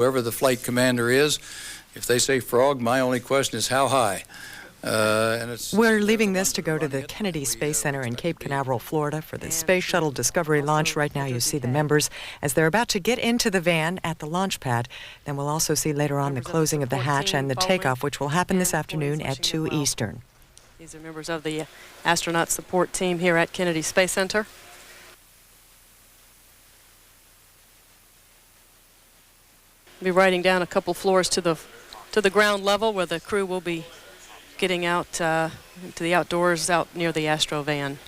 Whoever the flight commander is, if they say frog, my only question is how high. We're leaving this to go to the Kennedy Space Center in Cape Canaveral, Florida for the Space Shuttle Discovery launch. Right now you see the members as they're about to get into the van at the launch pad. Then we'll also see later on the closing of the hatch and the takeoff, which will happen this afternoon at 2 Eastern. These are members of the astronaut support team here at Kennedy Space Center. Be riding down a couple floors to the ground level where the crew will be getting out to the outdoors out near the Astro van.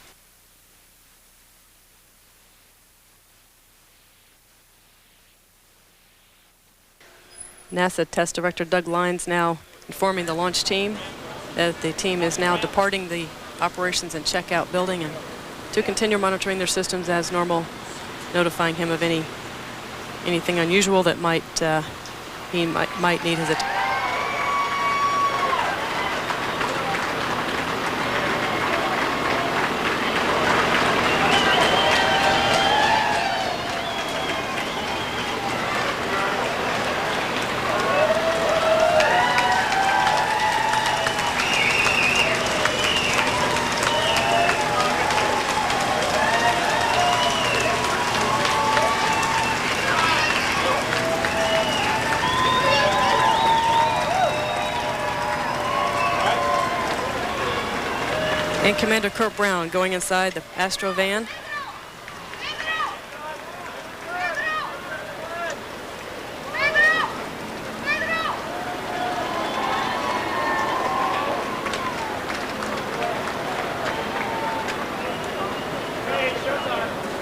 NASA Test Director Doug Lyons now informing the launch team that the team is now departing the operations and checkout building and to continue monitoring their systems as normal, notifying him of anything unusual that he might need his attention. And Commander Kurt Brown going inside the Astro van.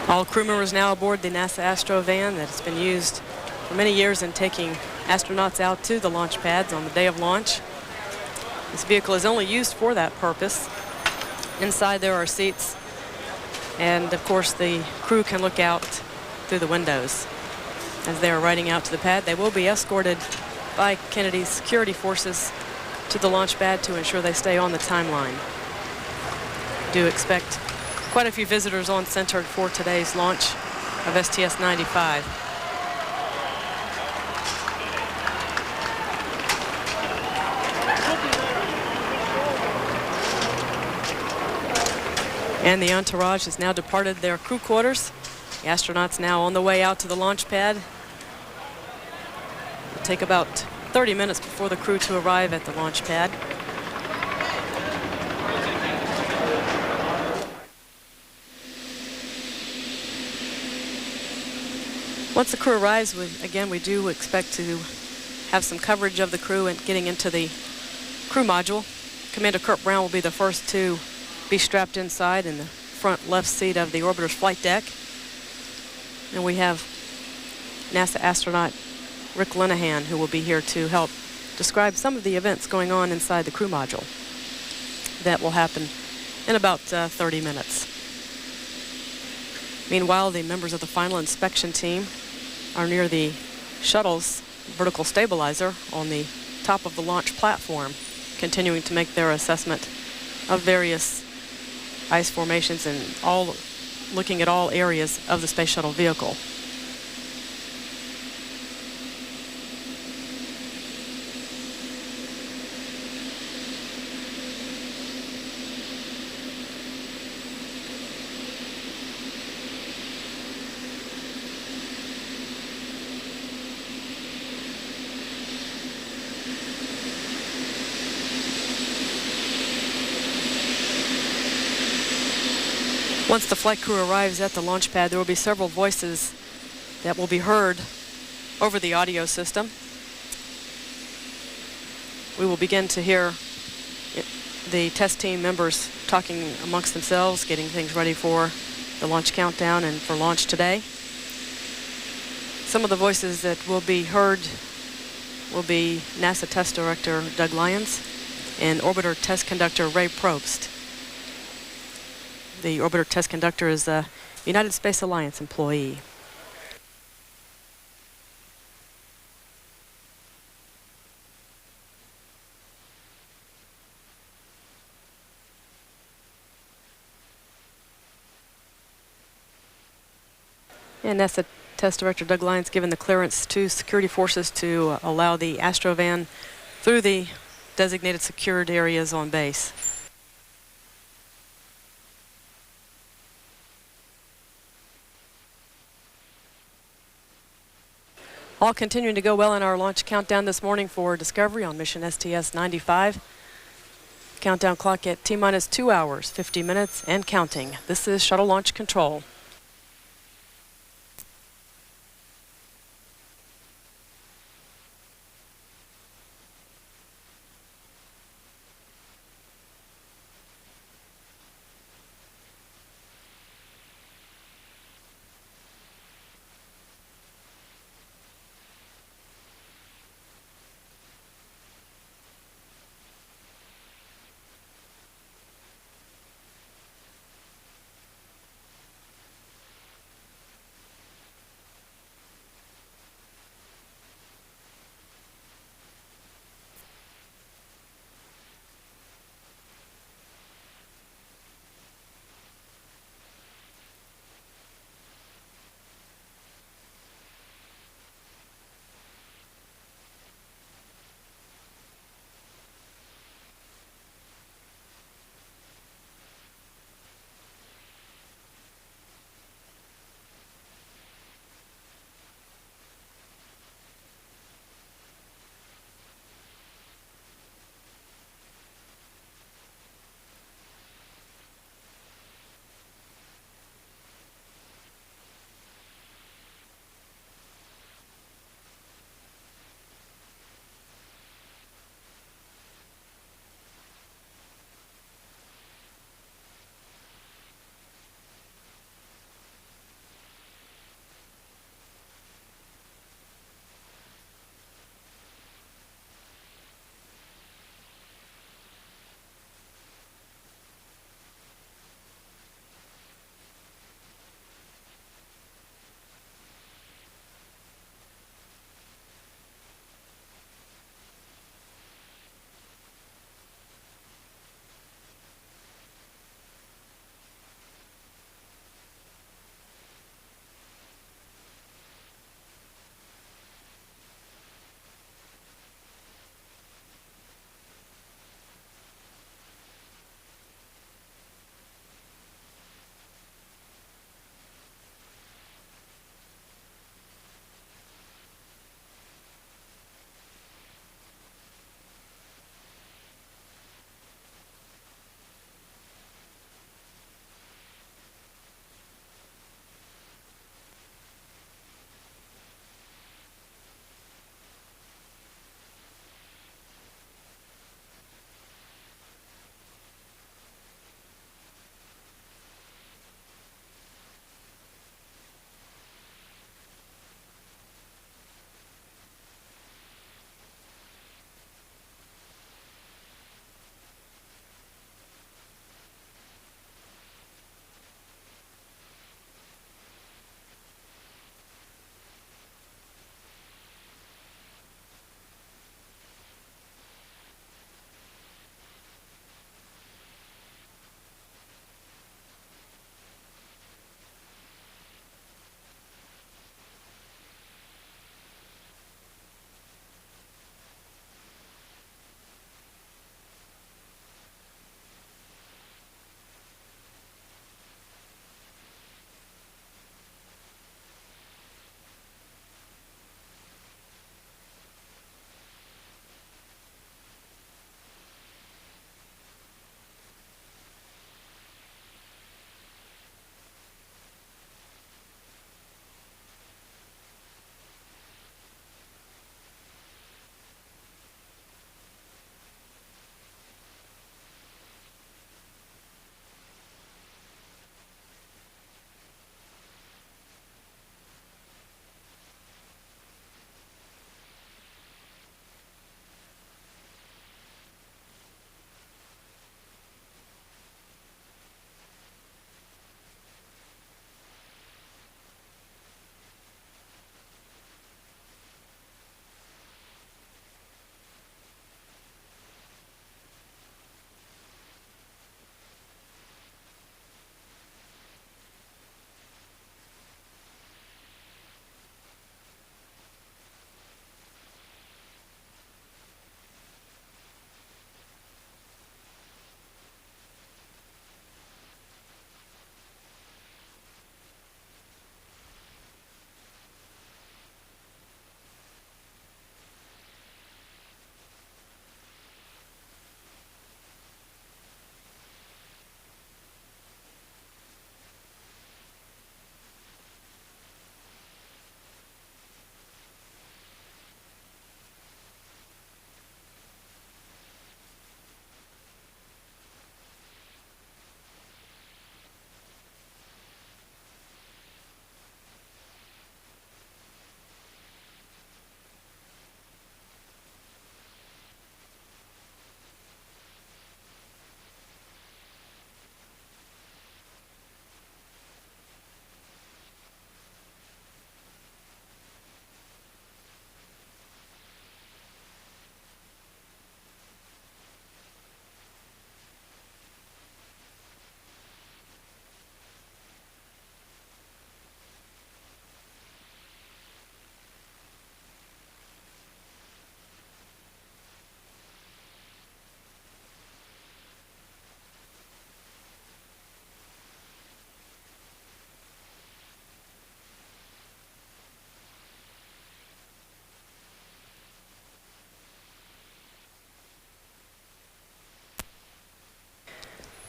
All crew members now aboard the NASA Astro van that has been used for many years in taking astronauts out to the launch pads on the day of launch. This vehicle is only used for that purpose. Inside there are seats, and of course the crew can look out through the windows. As they are riding out to the pad, they will be escorted by Kennedy's security forces to the launch pad to ensure they stay on the timeline. Do expect quite a few visitors on center for today's launch of STS-95. And the entourage has now departed their crew quarters. The astronauts now on the way out to the launch pad. It'll take about 30 minutes before the crew to arrive at the launch pad. Once the crew arrives, we do expect to have some coverage of the crew and getting into the crew module. Commander Kurt Brown will be the first to be strapped inside in the front left seat of the orbiter's flight deck. And we have NASA astronaut Rick Linehan, who will be here to help describe some of the events going on inside the crew module. That will happen in about 30 minutes. Meanwhile, the members of the final inspection team are near the shuttle's vertical stabilizer on the top of the launch platform, continuing to make their assessment of various ice formations and looking at all areas of the space shuttle vehicle. Once the flight crew arrives at the launch pad, there will be several voices that will be heard over the audio system. We will begin to hear the test team members talking amongst themselves, getting things ready for the launch countdown and for launch today. Some of the voices that will be heard will be NASA Test Director Doug Lyons and Orbiter Test Conductor Ray Probst. The orbiter test conductor is a United Space Alliance employee. And NASA Test Director Doug Lyons given the clearance to security forces to allow the Astrovan through the designated secured areas on base. All continuing to go well in our launch countdown this morning for Discovery on mission STS-95. Countdown clock at T-minus 2 hours, 50 minutes, and counting. This is Shuttle Launch Control.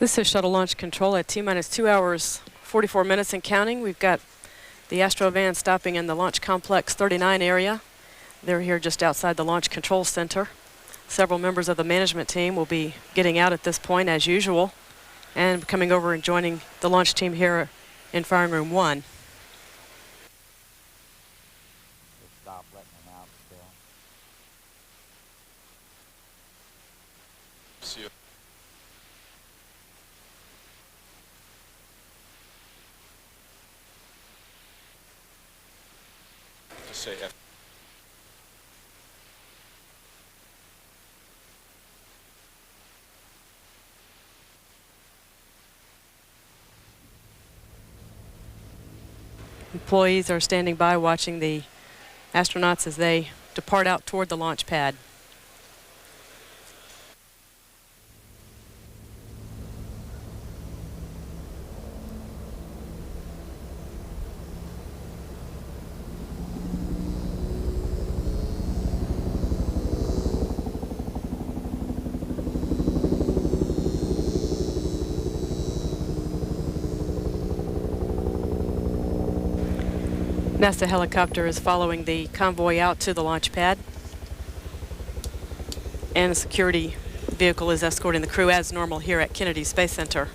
This is shuttle launch control at T-minus 2 hours, 44 minutes and counting. We've got the Astro van stopping in the Launch Complex 39 area. They're here just outside the Launch Control Center. Several members of the management team will be getting out at this point as usual and coming over and joining the launch team here in Firing Room 1. Stop letting them out still. See you. Just say F. Employees are standing by watching the astronauts as they depart out toward the launch pad. NASA helicopter is following the convoy out to the launch pad, and a security vehicle is escorting the crew as normal here at Kennedy Space Center.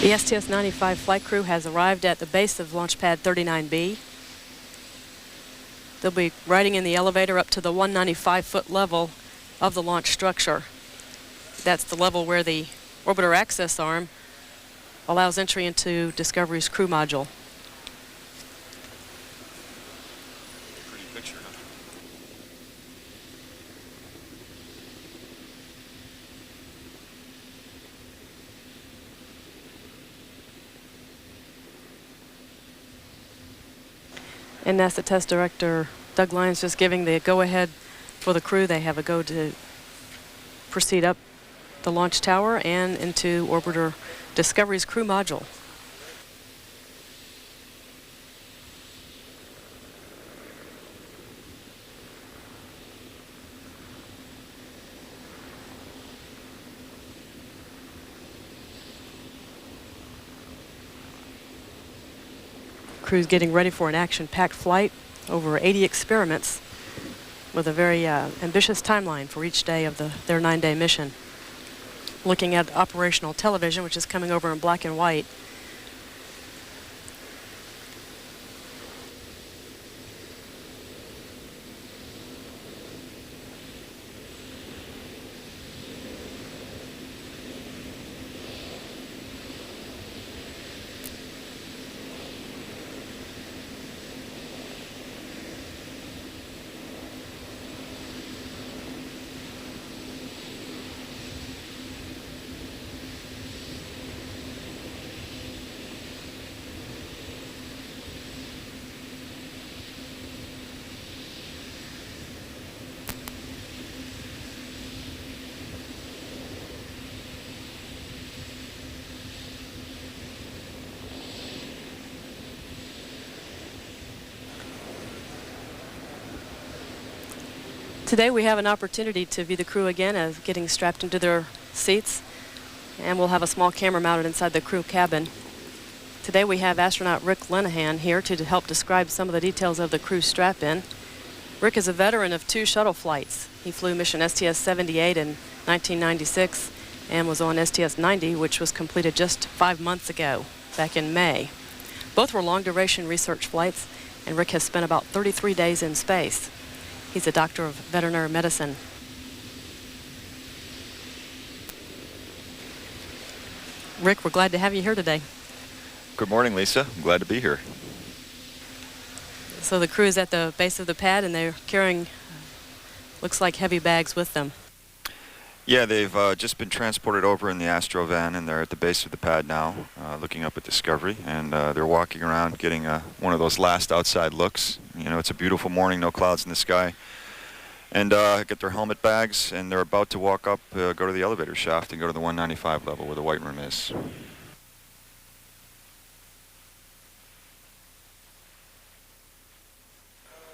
The STS-95 flight crew has arrived at the base of launch pad 39B. They'll be riding in the elevator up to the 195-foot level of the launch structure. That's the level where the orbiter access arm allows entry into Discovery's crew module. Pretty picture, huh? And NASA Test Director Doug Lyons just giving the go-ahead for the crew. They have a go to proceed up the launch tower and into orbiter Discovery's crew module. Crew's getting ready for an action-packed flight, over 80 experiments, with a very ambitious timeline for each day of their 9-day mission. Looking at operational television, which is coming over in black and white. Today we have an opportunity to view the crew again as getting strapped into their seats, and we'll have a small camera mounted inside the crew cabin. Today we have astronaut Rick Linehan here to help describe some of the details of the crew strap-in. Rick is a veteran of 2 shuttle flights. He flew mission STS-78 in 1996 and was on STS-90, which was completed just 5 months ago, back in May. Both were long-duration research flights, and Rick has spent about 33 days in space. He's a doctor of veterinary medicine. Rick, we're glad to have you here today. Good morning, Lisa. I'm glad to be here. So the crew is at the base of the pad, and they're carrying, looks like, heavy bags with them. Yeah, they've just been transported over in the Astro van, and they're at the base of the pad now, looking up at Discovery, and they're walking around getting one of those last outside looks. You know, it's a beautiful morning, no clouds in the sky. And get their helmet bags, and they're about to walk up, go to the elevator shaft and go to the 195 level where the white room is.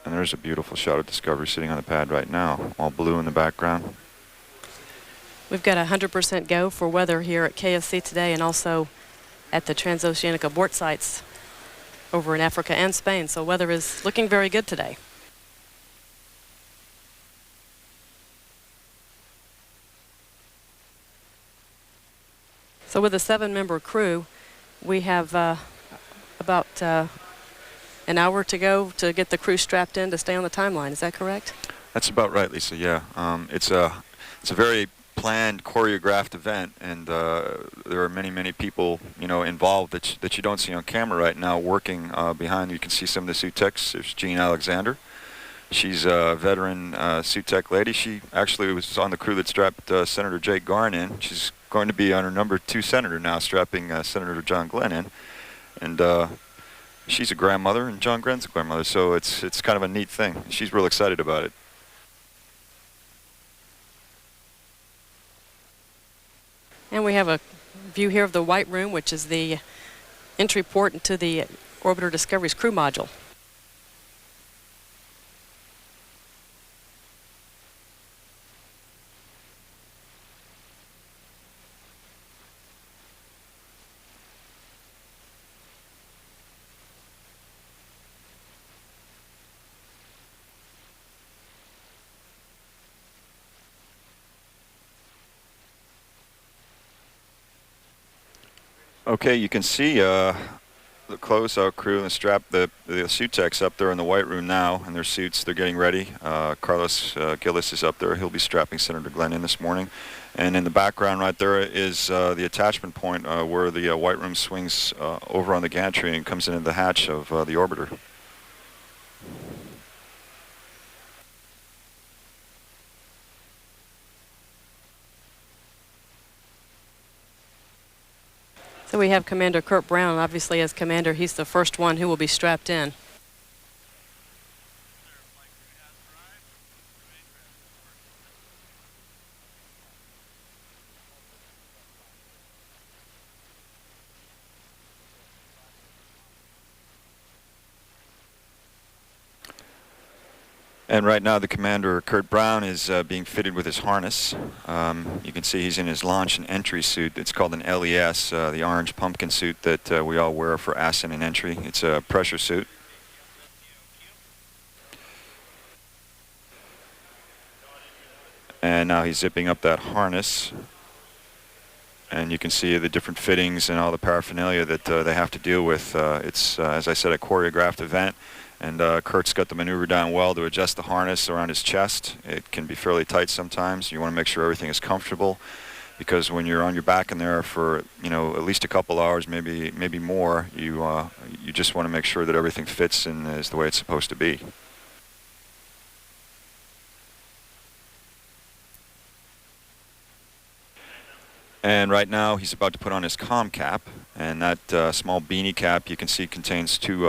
And there's a beautiful shot of Discovery sitting on the pad right now, all blue in the background. We've got 100% go for weather here at KSC today, and also at the transoceanic abort sites over in Africa and Spain. So weather is looking very good today. So with a 7-member crew, we have about an hour to go to get the crew strapped in to stay on the timeline. Is that correct? That's about right, Lisa. Yeah, it's a very planned, choreographed event, and there are many people, you know, involved that you don't see on camera right now. Working behind, you can see some of the suit techs. There's Jean Alexander. She's a veteran suit tech lady. She actually was on the crew that strapped Senator Jay Garn in. She's going to be on her number 2 senator now, strapping Senator John Glenn in, and she's a grandmother, and John Glenn's a grandmother. So it's kind of a neat thing. She's real excited about it. And we have a view here of the white room, which is the entry port into the Orbiter Discovery's crew module. Okay, you can see the closeout crew and the suit techs up there in the white room now in their suits. They're getting ready. Carlos Gillis is up there. He'll be strapping Senator Glenn in this morning. And in the background right there is the attachment point where the white room swings over on the gantry and comes into the hatch of the orbiter. So we have Commander Kurt Brown. Obviously, as commander, he's the first one who will be strapped in. And right now the commander, Kurt Brown, is being fitted with his harness. You can see he's in his launch and entry suit. It's called an LES, the orange pumpkin suit that we all wear for ascent and entry. It's a pressure suit. And now he's zipping up that harness. And you can see the different fittings and all the paraphernalia that they have to deal with. It's, as I said, a choreographed event. And Kurt's got the maneuver down well to adjust the harness around his chest. It can be fairly tight sometimes. You want to make sure everything is comfortable, because when you're on your back in there for, you know, at least a couple hours, maybe more, you just want to make sure that everything fits and is the way it's supposed to be. And right now he's about to put on his comm cap, and that small beanie cap you can see contains two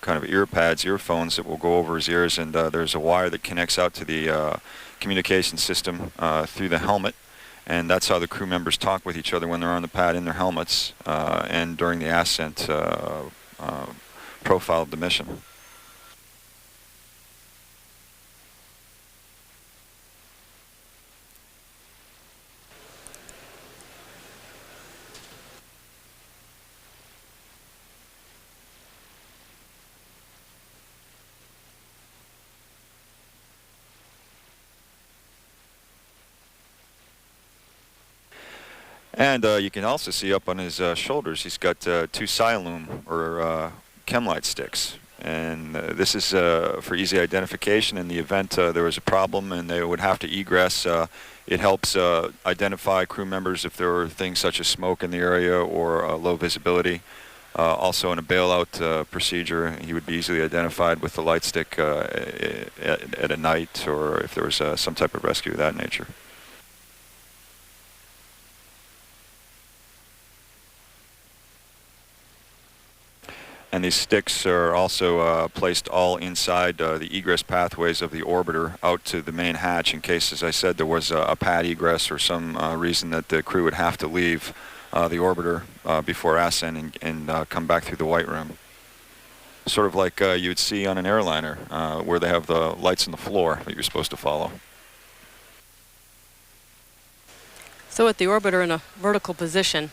kind of ear pads, earphones that will go over his ears, and there's a wire that connects out to the communication system through the helmet, and that's how the crew members talk with each other when they're on the pad in their helmets and during the ascent profile of the mission. And you can also see up on his shoulders, he's got two Siloom or Chemlight sticks. And this is for easy identification in the event there was a problem and they would have to egress. It helps identify crew members if there were things such as smoke in the area or low visibility. Also in a bailout procedure, he would be easily identified with the light stick at a night, or if there was some type of rescue of that nature. And these sticks are also placed all inside the egress pathways of the orbiter out to the main hatch in case, as I said, there was a pad egress or some reason that the crew would have to leave the orbiter before ascent and come back through the white room. Sort of like you would see on an airliner where they have the lights on the floor that you're supposed to follow. So with the orbiter in a vertical position,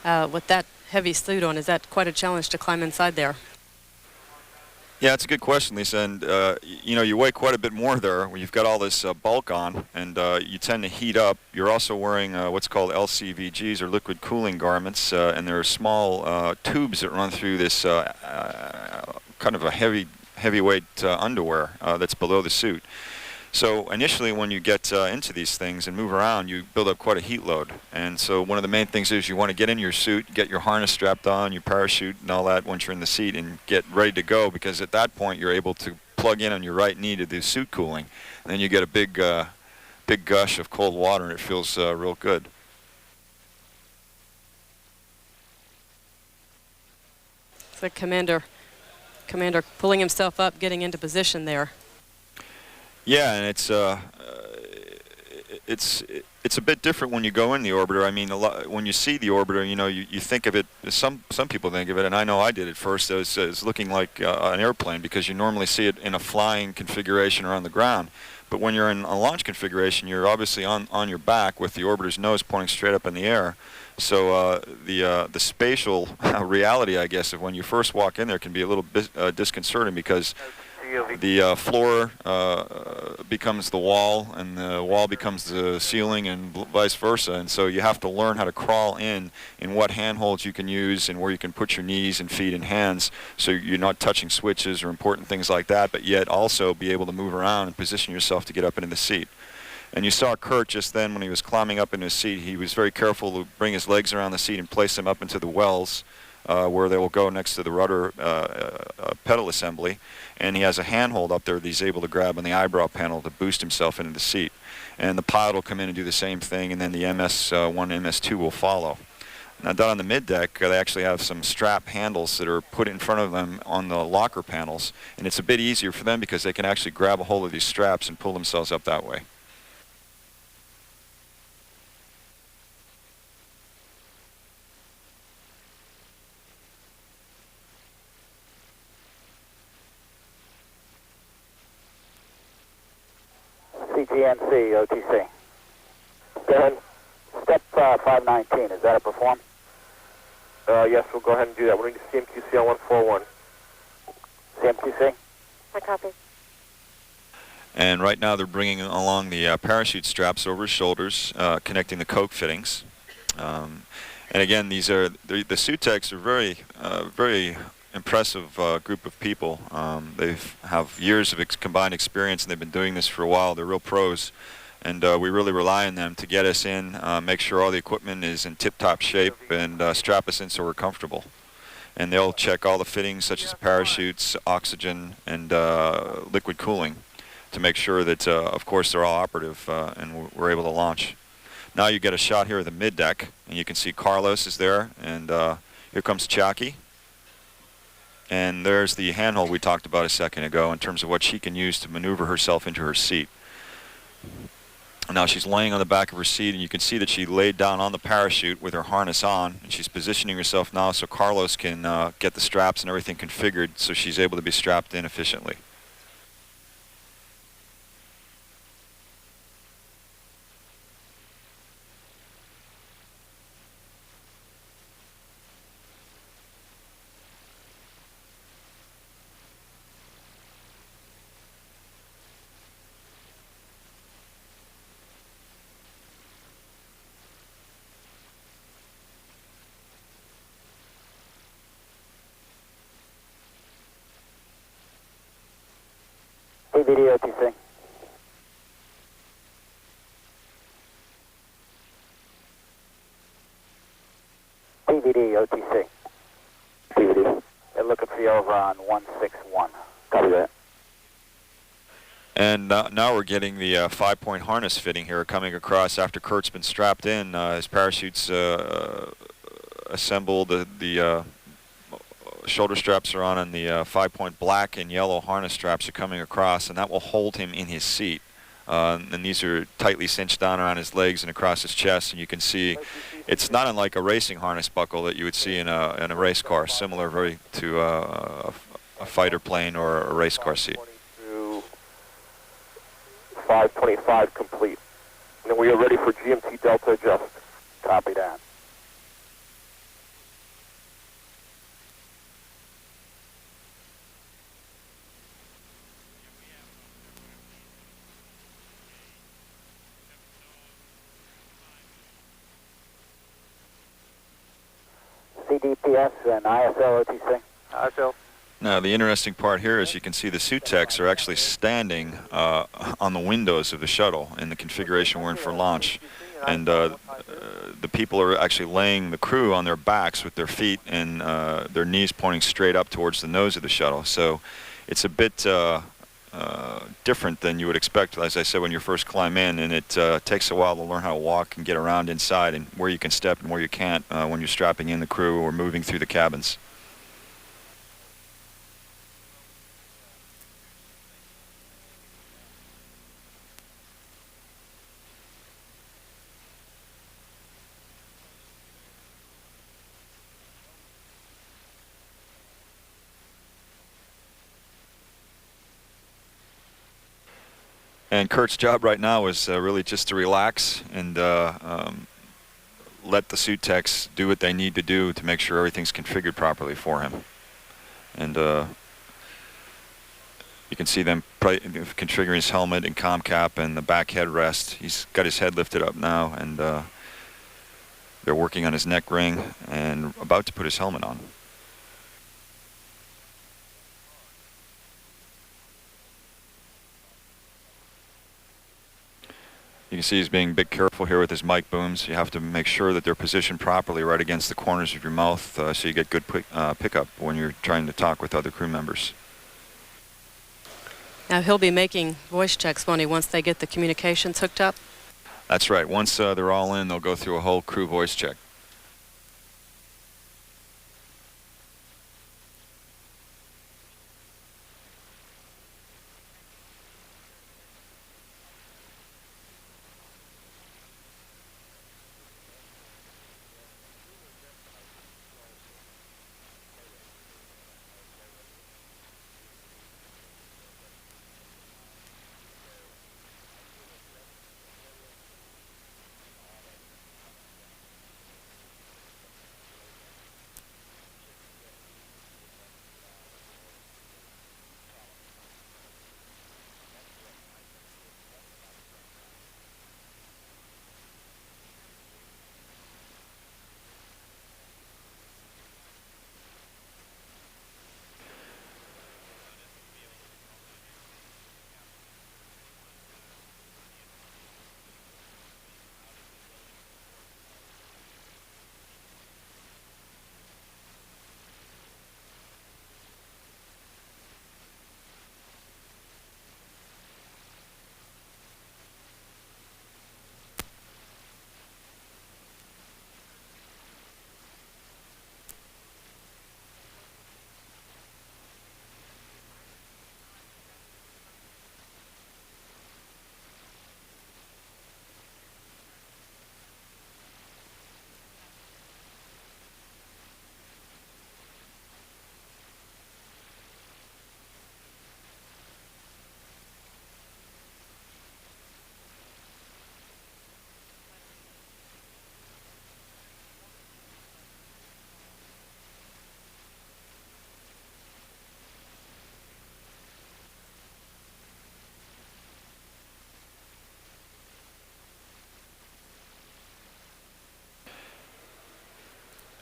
with that heavy suit on, is that quite a challenge to climb inside there? Yeah, it's a good question, Lisa. And you know, you weigh quite a bit more there when you've got all this bulk on, and you tend to heat up. You're also wearing what's called LCVGs, or liquid cooling garments, and there are small tubes that run through this kind of a heavyweight underwear that's below the suit. So initially when you get into these things and move around, you build up quite a heat load. And so one of the main things is you want to get in your suit, get your harness strapped on, your parachute and all that once you're in the seat, and get ready to go, because at that point you're able to plug in on your right knee to do suit cooling. And then you get a big gush of cold water, and it feels real good. So Commander pulling himself up, getting into position there. Yeah, and it's a bit different when you go in the orbiter. I mean, when you see the orbiter, you know, you think of it. Some people think of it, and I know I did at first, as looking like an airplane, because you normally see it in a flying configuration or on the ground. But when you're in a launch configuration, you're obviously on your back with the orbiter's nose pointing straight up in the air. So the spatial reality, I guess, of when you first walk in there can be a little bit disconcerting, because the floor becomes the wall, and the wall becomes the ceiling, and vice versa. And so you have to learn how to crawl in what handholds you can use and where you can put your knees and feet and hands, so you're not touching switches or important things like that, but yet also be able to move around and position yourself to get up into the seat. And you saw Kurt just then when he was climbing up into his seat. He was very careful to bring his legs around the seat and place them up into the wells, where they will go next to the rudder pedal assembly. And he has a handhold up there that he's able to grab on the eyebrow panel to boost himself into the seat. And the pilot will come in and do the same thing, and then the MS1, MS2 will follow. Now down on the mid-deck, they actually have some strap handles that are put in front of them on the locker panels. And it's a bit easier for them because they can actually grab a hold of these straps and pull themselves up that way. CGNC, OTC. Go ahead. Step 519, is that a perform? Yes, we'll go ahead and do that. We're going to CMQC on 141. CMQC? I copy. And right now they're bringing along the parachute straps over his shoulders, connecting the coke fittings. And again, these are the suit techs are very impressive group of people. They have years of combined experience, and they've been doing this for a while. They're real pros, and we really rely on them to get us in, make sure all the equipment is in tip-top shape, and strap us in so we're comfortable. And they'll check all the fittings, such as parachutes, oxygen, and liquid cooling, to make sure that, of course, they're all operative and we're able to launch. Now you get a shot here of the mid-deck, and you can see Carlos is there, and here comes Chaki. And there's the handhold we talked about a second ago in terms of what she can use to maneuver herself into her seat. Now she's laying on the back of her seat, and you can see that she laid down on the parachute with her harness on, and she's positioning herself now so Carlos can get the straps and everything configured so she's able to be strapped in efficiently. DVD, OTC. DVD, OTC. DVD. They're looking for you over on 161. Copy that. And now we're getting the 5-point harness fitting here coming across after Kurt's been strapped in. His parachute's assembled, the shoulder straps are on, and the 5-point black and yellow harness straps are coming across, and that will hold him in his seat. And these are tightly cinched down around his legs and across his chest, and you can see it's not unlike a racing harness buckle that you would see in a race car, similar very to a fighter plane or a race car seat. 525 complete. And then we are ready for GMT Delta adjust. Copy that. CDPS and ISL, OTC. ISL. Now the interesting part here is you can see the suit techs are actually standing on the windows of the shuttle in the configuration we're in for launch, and the people are actually laying the crew on their backs with their feet and their knees pointing straight up towards the nose of the shuttle. So it's a bit different than you would expect, as I said, when you first climb in, and it takes a while to learn how to walk and get around inside and where you can step and where you can't when you're strapping in the crew or moving through the cabins. And Kurt's job right now is really just to relax and let the suit techs do what they need to do to make sure everything's configured properly for him. And You can see them configuring his helmet and comm cap and the back headrest. He's got his head lifted up now, and they're working on his neck ring and about to put his helmet on. You can see he's being a bit careful here with his mic booms. You have to make sure that they're positioned properly right against the corners of your mouth so you get good pickup when you're trying to talk with other crew members. Now he'll be making voice checks, won't he, once they get the communications hooked up? That's right. Once they're all in, they'll go through a whole crew voice check.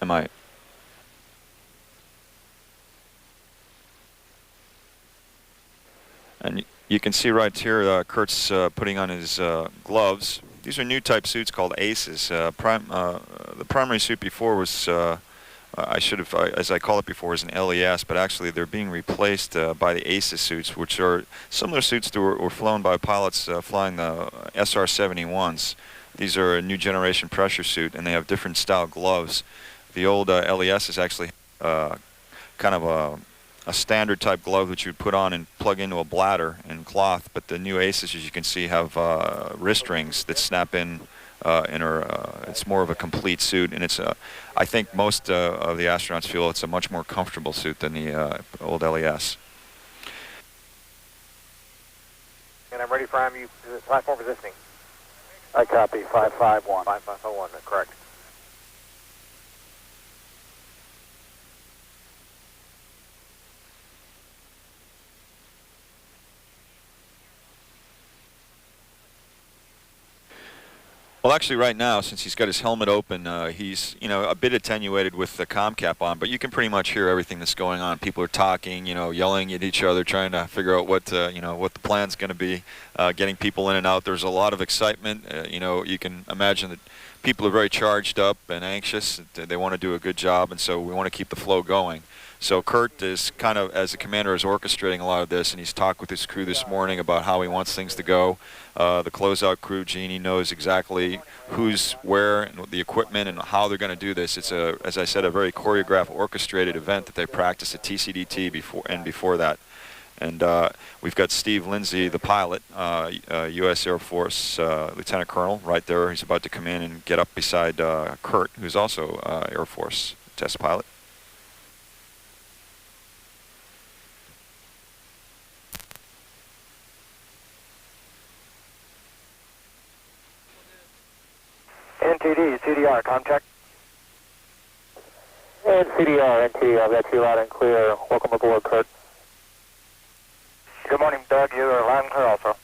Am I? And you can see right here, Kurt's putting on his gloves. These are new type suits called ACES. The primary suit before was, I should have, as I call it before, is an LES, but actually they're being replaced by the ACES suits, which are similar suits that were flown by pilots flying the SR-71s. These are a new generation pressure suit, and they have different style gloves. The old LES is actually kind of a standard type glove that you'd put on and plug into a bladder and cloth, but the new ACES, as you can see, have wrist rings that snap in and it's more of a complete suit, and it's I think most of the astronauts feel it's a much more comfortable suit than the old LES. And I'm ready for IMU platform positioning. I copy, 551. 5501, correct. Well, actually, right now, since he's got his helmet open, he's a bit attenuated with the comm cap on, but you can pretty much hear everything that's going on. People are talking, yelling at each other, trying to figure out what what the plan's going to be, getting people in and out. There's a lot of excitement. You can imagine that people are very charged up and anxious. They want to do a good job, and so we want to keep the flow going. So Kurt is kind of, as the commander, is orchestrating a lot of this, and he's talked with his crew this morning about how he wants things to go. The closeout crew, Jeannie, knows exactly who's where and the equipment and how they're going to do this. It's as I said, a very choreographed, orchestrated event that they practice at TCDT before that. And we've got Steve Lindsay, the pilot, U.S. Air Force Lieutenant Colonel, right there. He's about to come in and get up beside Kurt, who's also Air Force test pilot. NTD, CDR, contact. And CDR, NT, I've got you loud and clear. Welcome aboard, Kurt. Good morning, Doug. You are loud and clear also.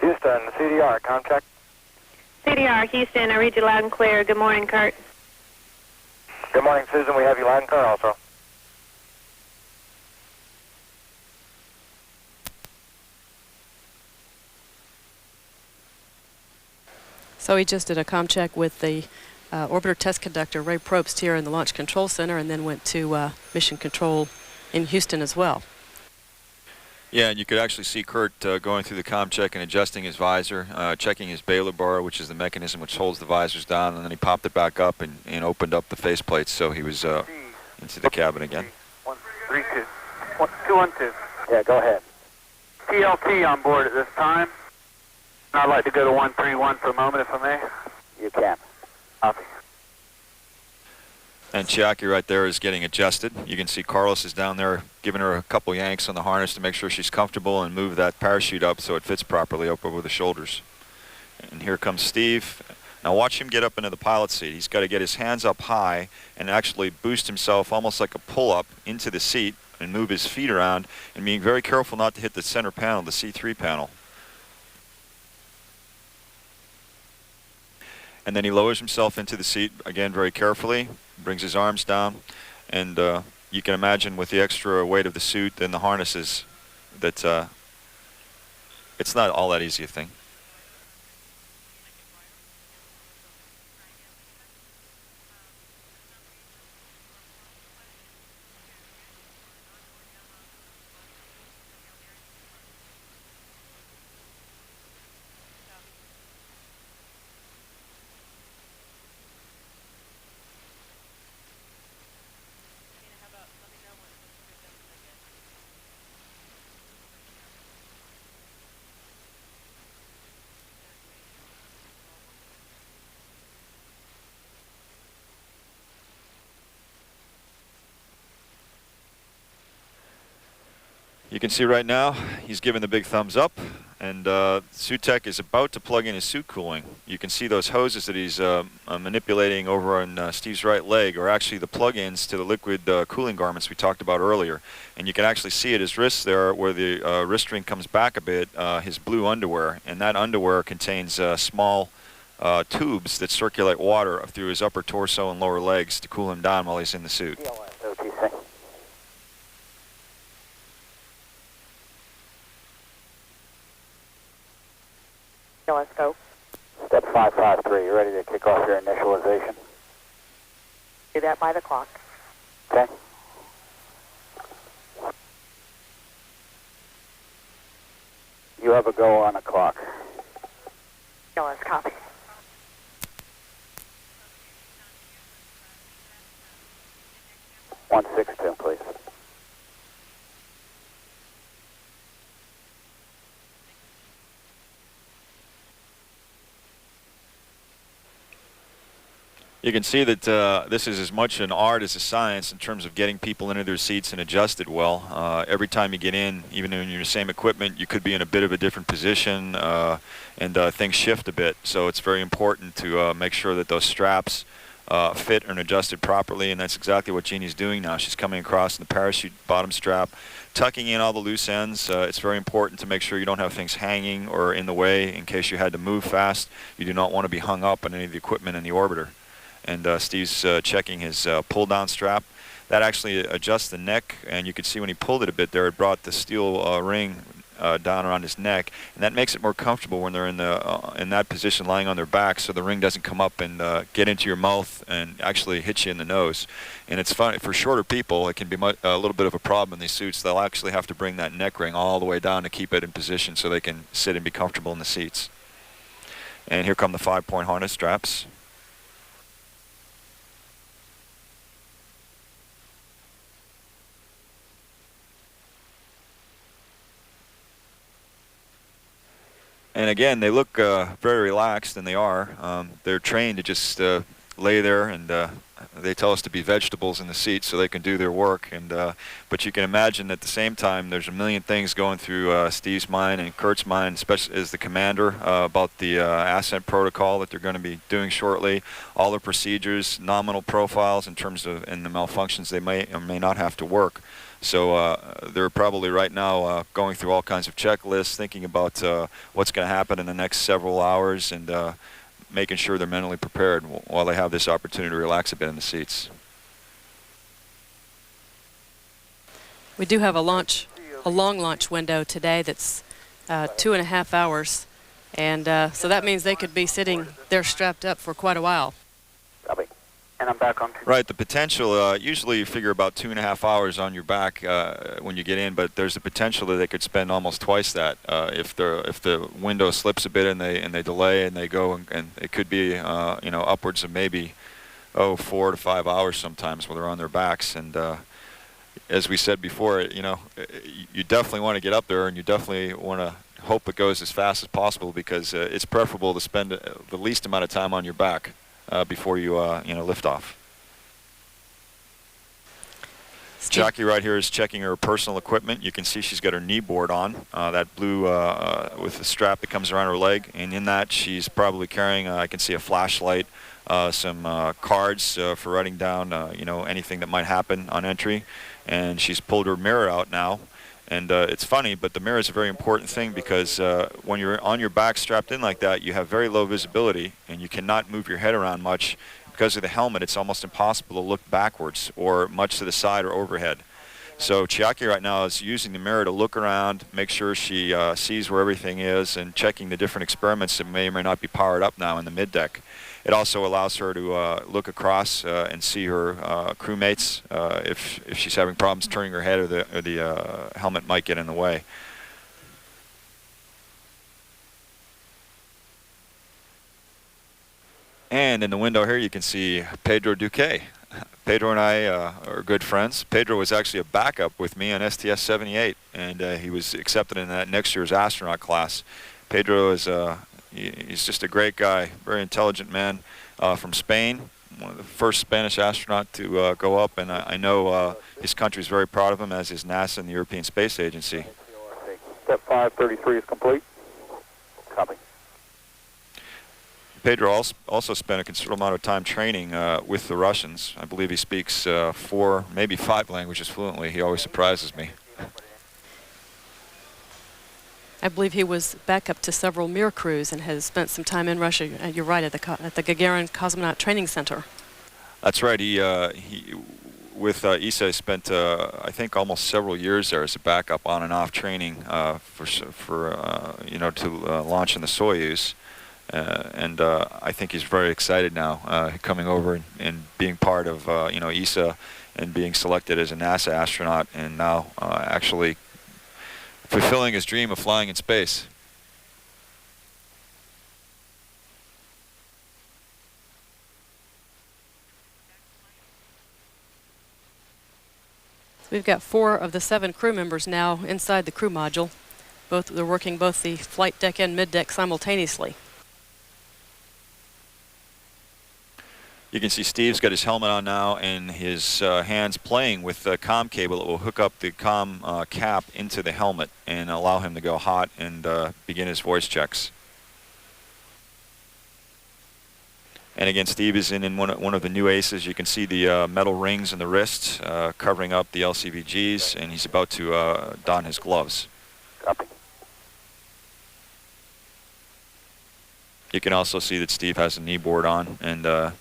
Houston, CDR, contact. CDR, Houston, I read you loud and clear. Good morning, Kurt. Good morning, Susan. We have you loud and clear also. So he just did a comm check with the orbiter test conductor, Ray Probst, here in the Launch Control Center, and then went to Mission Control in Houston as well. Yeah, and you could actually see Kurt going through the comm check and adjusting his visor, checking his bailer bar, which is the mechanism which holds the visors down, and then he popped it back up and opened up the faceplates, so he was into the cabin again. 132. 212. Yeah, go ahead. TLT on board at this time. I'd like to go to 131 for a moment, if I may. You can. Copy. And Chiaki right there is getting adjusted. You can see Carlos is down there giving her a couple yanks on the harness to make sure she's comfortable and move that parachute up so it fits properly up over the shoulders. And here comes Steve. Now watch him get up into the pilot seat. He's got to get his hands up high and actually boost himself almost like a pull-up into the seat and move his feet around, and being very careful not to hit the center panel, the C3 panel. And then he lowers himself into the seat, again very carefully, brings his arms down, and you can imagine with the extra weight of the suit and the harnesses that it's not all that easy a thing. You can see right now he's giving the big thumbs up, and suit tech is about to plug in his suit cooling. You can see those hoses that he's manipulating over on Steve's right leg are actually the plug-ins to the liquid cooling garments we talked about earlier. And you can actually see at his wrists there where the wrist ring comes back a bit, his blue underwear, and that underwear contains small tubes that circulate water through his upper torso and lower legs to cool him down while he's in the suit. Let's go. Step 553, you ready to kick off your initialization? Do that by the clock. Okay. You have a go on the clock. Let's copy. One 162, please. You can see that this is as much an art as a science in terms of getting people into their seats and adjusted well. Every time you get in, even in your same equipment, you could be in a bit of a different position, and things shift a bit. So it's very important to make sure that those straps fit and adjusted properly, and that's exactly what Jeannie's doing now. She's coming across in the parachute bottom strap, tucking in all the loose ends. It's very important to make sure you don't have things hanging or in the way in case you had to move fast. You do not want to be hung up on any of the equipment in the orbiter. And Steve's checking his pull-down strap. That actually adjusts the neck, and you can see when he pulled it a bit there, it brought the steel ring down around his neck, and that makes it more comfortable when they're in that position, lying on their back, so the ring doesn't come up and get into your mouth and actually hit you in the nose. And it's fun for shorter people. It can be a little bit of a problem in these suits. They'll actually have to bring that neck ring all the way down to keep it in position so they can sit and be comfortable in the seats. And here come the 5-point harness straps. And again, they look very relaxed, and they are. They're trained to just lay there, and they tell us to be vegetables in the seats so they can do their work. And but you can imagine at the same time there's a million things going through Steve's mind and Kurt's mind, especially as the commander, about the ascent protocol that they're going to be doing shortly, all the procedures, nominal profiles in terms of and the malfunctions they may or may not have to work. So they're probably right now going through all kinds of checklists, thinking about what's going to happen in the next several hours, and making sure they're mentally prepared while they have this opportunity to relax a bit in the seats. We do have a long launch window today that's 2.5 hours, and so that means they could be sitting there strapped up for quite a while. Copy. And I'm back on. Right, the potential, usually you figure about 2.5 hours on your back when you get in, but there's the potential that they could spend almost twice that if the window slips a bit and they delay and they go, and it could be upwards of maybe 4 to 5 hours sometimes while they're on their backs. And as we said before, you definitely want to get up there, and you definitely want to hope it goes as fast as possible, because it's preferable to spend the least amount of time on your back before you lift off. Jackie right here is checking her personal equipment. You can see she's got her knee board on, that blue with the strap that comes around her leg, and in that she's probably carrying, I can see a flashlight, some cards for writing down anything that might happen on entry, and she's pulled her mirror out now. And it's funny, but the mirror is a very important thing, because when you're on your back strapped in like that, you have very low visibility, and you cannot move your head around much. Because of the helmet, it's almost impossible to look backwards or much to the side or overhead. So Chiaki right now is using the mirror to look around, make sure she sees where everything is, and checking the different experiments that may or may not be powered up now in the mid-deck. It also allows her to look across and see her crewmates if she's having problems turning her head, or the helmet might get in the way. And in the window here you can see Pedro Duque. Pedro and I are good friends. Pedro was actually a backup with me on STS-98, and he was accepted in that next year's astronaut class. Pedro is he's just a great guy, very intelligent man from Spain, one of the first Spanish astronaut to go up, and I know his country is very proud of him, as is NASA and the European Space Agency. Step 533 is complete. Copy. Pedro also spent a considerable amount of time training with the Russians. I believe he speaks 4, maybe 5 languages fluently. He always surprises me. I believe he was backup to several Mir crews and has spent some time in Russia. You're right, at the Gagarin Cosmonaut Training Center. That's right. He with ESA spent I think almost several years there as a backup on and off training to launch in the Soyuz. And I think he's very excited now, coming over and being part of ESA and being selected as a NASA astronaut, and now actually fulfilling his dream of flying in space. We've got 4 of the 7 crew members now inside the crew module. They're working both the flight deck and mid-deck simultaneously. You can see Steve's got his helmet on now, and his hands playing with the comm cable that will hook up the comm cap into the helmet and allow him to go hot and begin his voice checks. And again, Steve is in one of the new aces. You can see the metal rings in the wrists covering up the LCVGs, and he's about to don his gloves. Copy. You can also see that Steve has a knee board on, and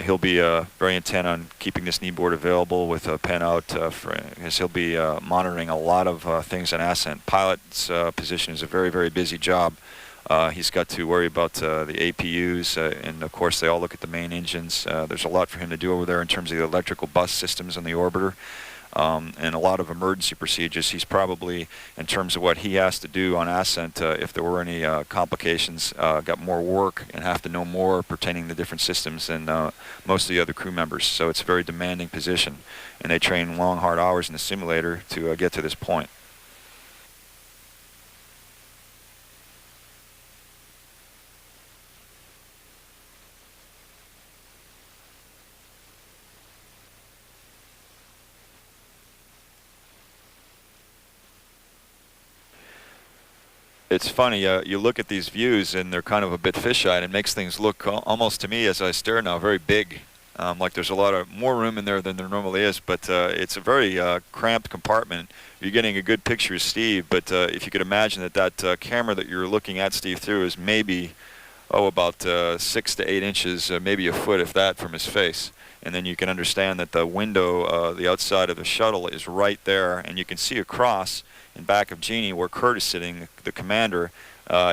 he'll be very intent on keeping this knee board available with a pen out, because he'll be monitoring a lot of things in ascent. Pilot's position is a very, very busy job. He's got to worry about the APUs, and of course they all look at the main engines. There's a lot for him to do over there in terms of the electrical bus systems on the orbiter. And a lot of emergency procedures. He's probably, in terms of what he has to do on ascent, if there were any complications, got more work and have to know more pertaining to different systems than most of the other crew members. So it's a very demanding position, and they train long, hard hours in the simulator to get to this point. It's funny, you look at these views and they're kind of a bit fisheye, and it makes things look almost to me as I stare now very big. Like there's a lot of more room in there than there normally is, but it's a very cramped compartment. You're getting a good picture of Steve, but if you could imagine that camera that you're looking at Steve through is maybe, about 6 to 8 inches, maybe a foot if that, from his face. And then you can understand that the window, the outside of the shuttle, is right there, and you can see across in back of Jeannie where Kurt is sitting, the commander.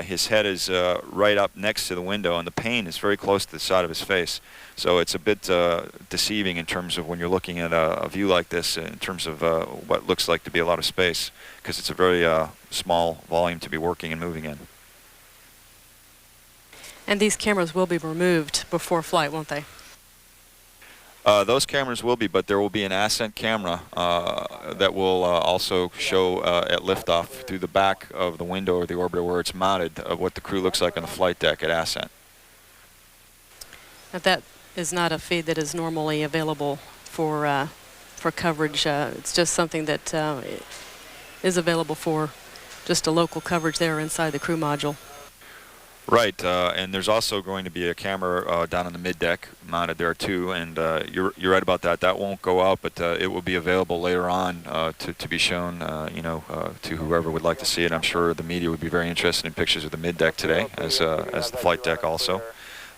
His head is right up next to the window, and the pane is very close to the side of his face. So it's a bit deceiving in terms of when you're looking at a view like this, in terms of what looks like to be a lot of space, because it's a very small volume to be working and moving in. And these cameras will be removed before flight, won't they? Those cameras will be, but there will be an ascent camera that will also show at liftoff through the back of the window of the orbiter where it's mounted of what the crew looks like on the flight deck at ascent. Now, that is not a feed that is normally available for coverage. It's just something that is available for just a local coverage there inside the crew module. Right, and there's also going to be a camera down on the mid-deck mounted there too, and you're right about that. That won't go out, but it will be available later on to be shown, to whoever would like to see it. I'm sure the media would be very interested in pictures of the mid-deck today, as the flight deck also.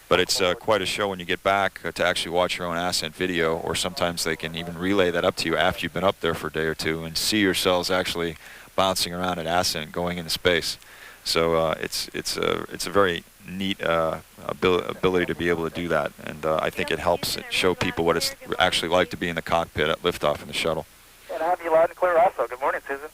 But it's quite a show when you get back to actually watch your own ascent video, or sometimes they can even relay that up to you after you've been up there for a day or two and see yourselves actually bouncing around at ascent, going into space. So it's a very neat ability to be able to do that, and I think it helps show people what it's actually like to be in the cockpit at liftoff in the shuttle. And I have you loud and clear also. Good morning, Susan.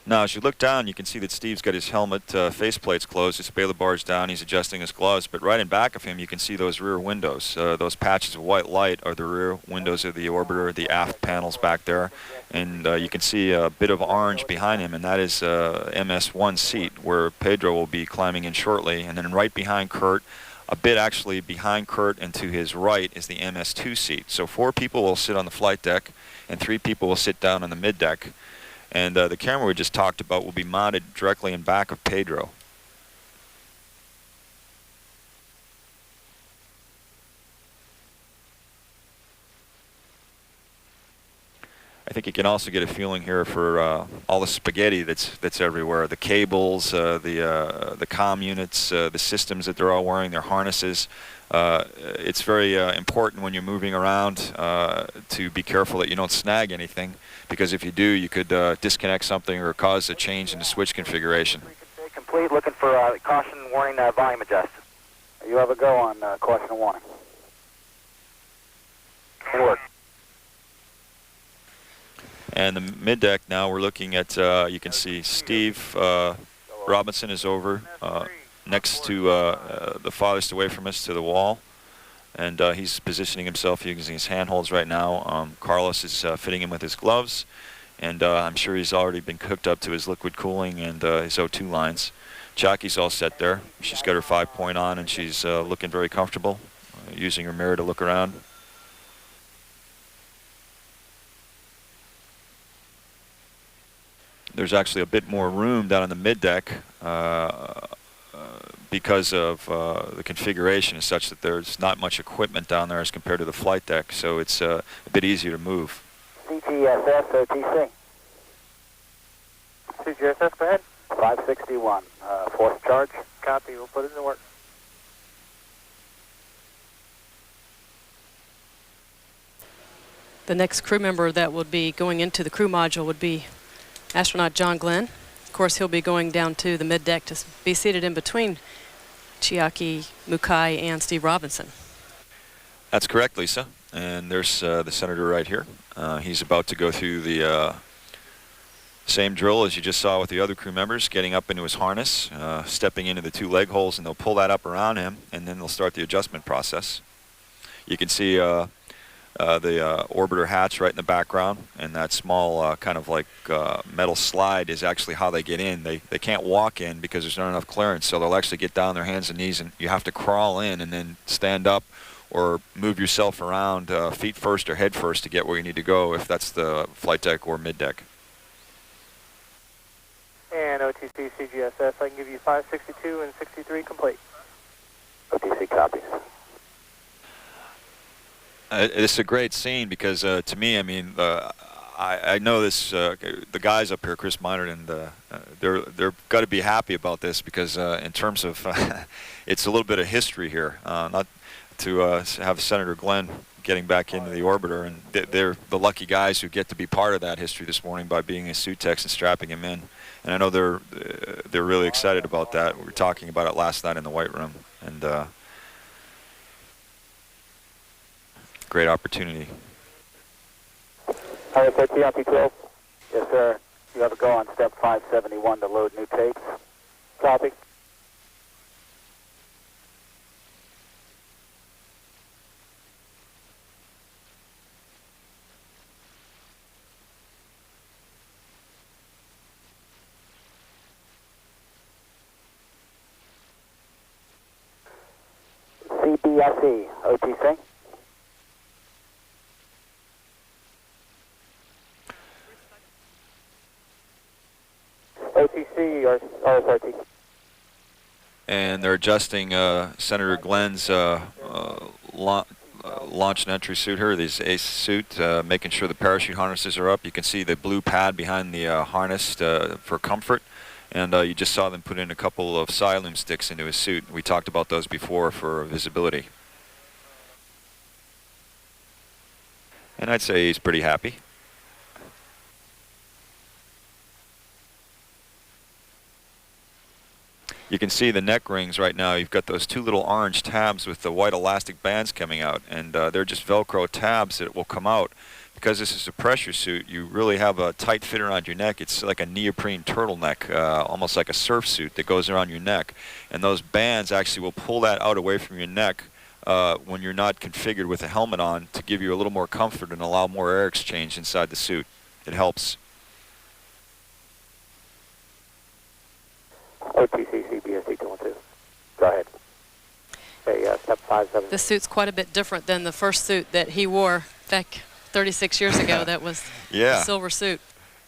Now, as you look down, you can see that Steve's got his helmet faceplates closed, his baler bar's down, he's adjusting his gloves, but right in back of him you can see those rear windows. Those patches of white light are the rear windows of the orbiter, the aft panels back there, and you can see a bit of orange behind him, and that is MS-1 seat, where Pedro will be climbing in shortly. And then right behind Kurt, a bit actually behind Kurt and to his right, is the MS-2 seat. So 4 people will sit on the flight deck, and 3 people will sit down on the mid-deck. And the camera we just talked about will be mounted directly in back of Pedro. I think you can also get a feeling here for all the spaghetti that's everywhere. The cables, the comm units, the systems that they're all wearing, their harnesses. It's very important when you're moving around to be careful that you don't snag anything, because if you do, you could disconnect something or cause a change in the switch configuration. Complete, looking for caution warning volume adjust. You have a go on caution warning. Good work. And the mid-deck now, we're looking at, you can see Steve Robinson is over next to the farthest away from us to the wall, and he's positioning himself using his handholds right now. Carlos is fitting him with his gloves, and I'm sure he's already been hooked up to his liquid cooling and his O2 lines. Jackie's all set there. She's got her 5-point on, and she's looking very comfortable, using her mirror to look around. There's actually a bit more room down on the mid-deck because of the configuration is such that there's not much equipment down there as compared to the flight deck, so it's a bit easier to move. CGSS OTC. CGSS, go ahead. 561. Force charge. Copy. We'll put it into work. The next crew member that would be going into the crew module would be astronaut John Glenn. Of course, he'll be going down to the mid-deck to be seated in between Chiaki Mukai and Steve Robinson. That's correct, Lisa. And there's the senator right here. He's about to go through the same drill as you just saw with the other crew members, getting up into his harness, stepping into the 2 leg holes, and they'll pull that up around him, and then they'll start the adjustment process. You can see the orbiter hatch right in the background, and that small kind of like metal slide is actually how they get in. They can't walk in because there's not enough clearance, so they'll actually get down on their hands and knees, and you have to crawl in and then stand up or move yourself around feet first or head first to get where you need to go, if that's the flight deck or mid deck. And OTC CGSS, I can give you 562 and 63 complete. OTC copies. It's a great scene because to me, I mean, I know this. The guys up here, Chris Minard, and they're got to be happy about this because in terms of it's a little bit of history here. Not to have Senator Glenn getting back into the orbiter, and they're the lucky guys who get to be part of that history this morning by being his suit techs and strapping him in. And I know they're really excited about that. We were talking about it last night in the White Room, and great opportunity. Hi, TRP-12. Yes, sir. You have a go on step 571 to load new tapes. Copy. CBSE, OTC. OTC or RSRT. And they're adjusting Senator Glenn's launch and entry suit here, this ACE suit, making sure the parachute harnesses are up. You can see the blue pad behind the harness for comfort. And you just saw them put in a couple of Siloom sticks into his suit. We talked about those before for visibility. And I'd say he's pretty happy. You can see the neck rings right now. You've got those two little orange tabs with the white elastic bands coming out, and they're just Velcro tabs that will come out. Because this is a pressure suit, you really have a tight fit around your neck. It's like a neoprene turtleneck, almost like a surf suit that goes around your neck. And those bands actually will pull that out away from your neck when you're not configured with a helmet on, to give you a little more comfort and allow more air exchange inside the suit. It helps. OTC CBSE 212. Go ahead. Okay, step 571. This suit's quite a bit different than the first suit that he wore back 36 years ago. That was the silver suit.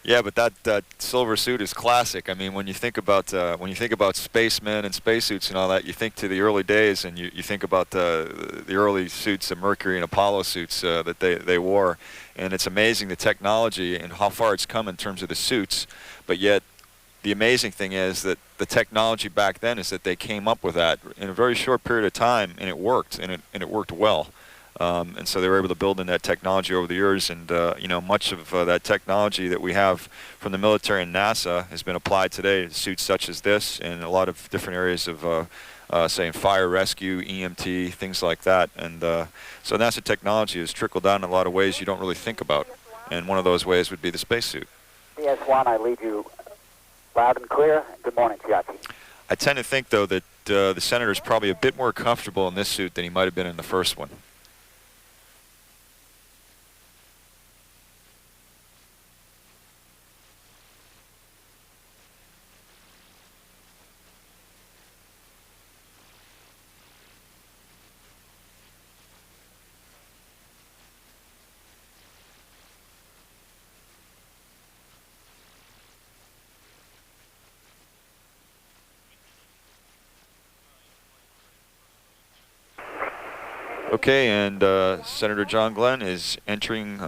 Yeah, but that silver suit is classic. I mean, when you think about spacemen and spacesuits and all that, you think to the early days, and you think about the early suits, the Mercury and Apollo suits that they wore, and it's amazing the technology and how far it's come in terms of the suits. But yet, the amazing thing is that the technology back then is that they came up with that in a very short period of time, and it worked, and it worked well. And so they were able to build in that technology over the years, and you know, much of that technology that we have from the military and NASA has been applied today to suits such as this, and a lot of different areas of, say, fire rescue, EMT, things like that. And so NASA technology has trickled down in a lot of ways you don't really think about, and one of those ways would be the spacesuit. CS1, I lead you loud and clear. Good morning, Chiaki. I tend to think, though, that the Senator's probably a bit more comfortable in this suit than he might have been in the first one. Okay, and Senator John Glenn is entering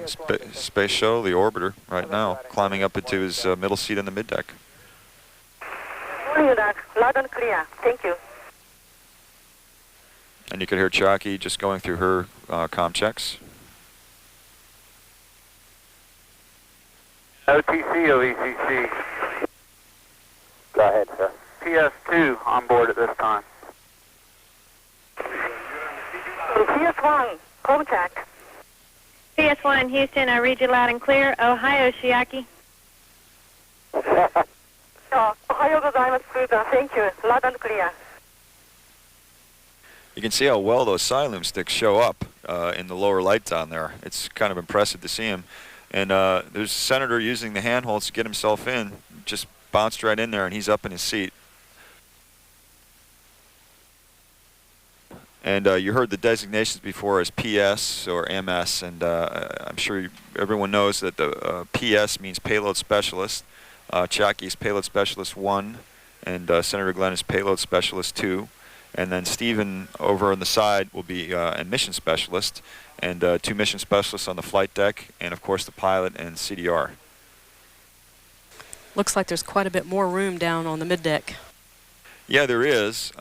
Space Shuttle, the orbiter, right now, climbing up into his middle seat in the mid-deck. Loud and clear. Thank you. And you can hear Chiaki just going through her comm checks. OTC, OECC. Go ahead, sir. PS2 on board at this time. CS1, contact. CS1, Houston, I read you loud and clear. Ohio, Chiaki. Ohio gozaimasu. Thank you. Loud and clear. You can see how well those Siloom sticks show up in the lower light down there. It's kind of impressive to see him. And there's a Senator using the handholds to get himself in. Just bounced right in there, and he's up in his seat. And you heard the designations before as PS or MS, and I'm sure everyone knows that the PS means Payload Specialist. Chiaki is Payload Specialist 1, and Senator Glenn is Payload Specialist 2. And then Stephen over on the side will be a mission specialist, and 2 mission specialists on the flight deck, and of course the pilot and CDR. Looks like there's quite a bit more room down on the middeck. Yeah, there is.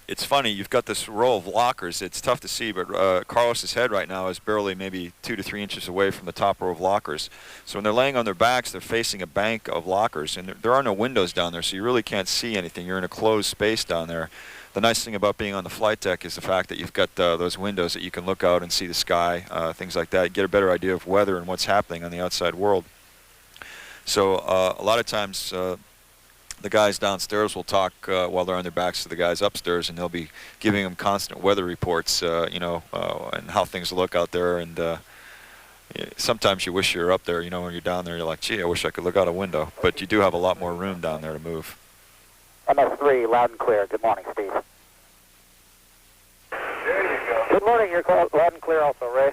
It's funny, you've got this row of lockers. It's tough to see, but Carlos's head right now is barely maybe 2 to 3 inches away from the top row of lockers. So when they're laying on their backs, they're facing a bank of lockers, and there are no windows down there, so you really can't see anything. You're in a closed space down there. The nice thing about being on the flight deck is the fact that you've got those windows that you can look out and see the sky, things like that. You get a better idea of weather and what's happening on the outside world. So a lot of times the guys downstairs will talk while they're on their backs to the guys upstairs, and they'll be giving them constant weather reports, you know, and how things look out there. And sometimes you wish you were up there, you know, when you're down there, you're like, gee, I wish I could look out a window. But you do have a lot more room down there to move. MS3, loud and clear. Good morning, Steve. There you go. Good morning. You're called loud and clear also, Ray.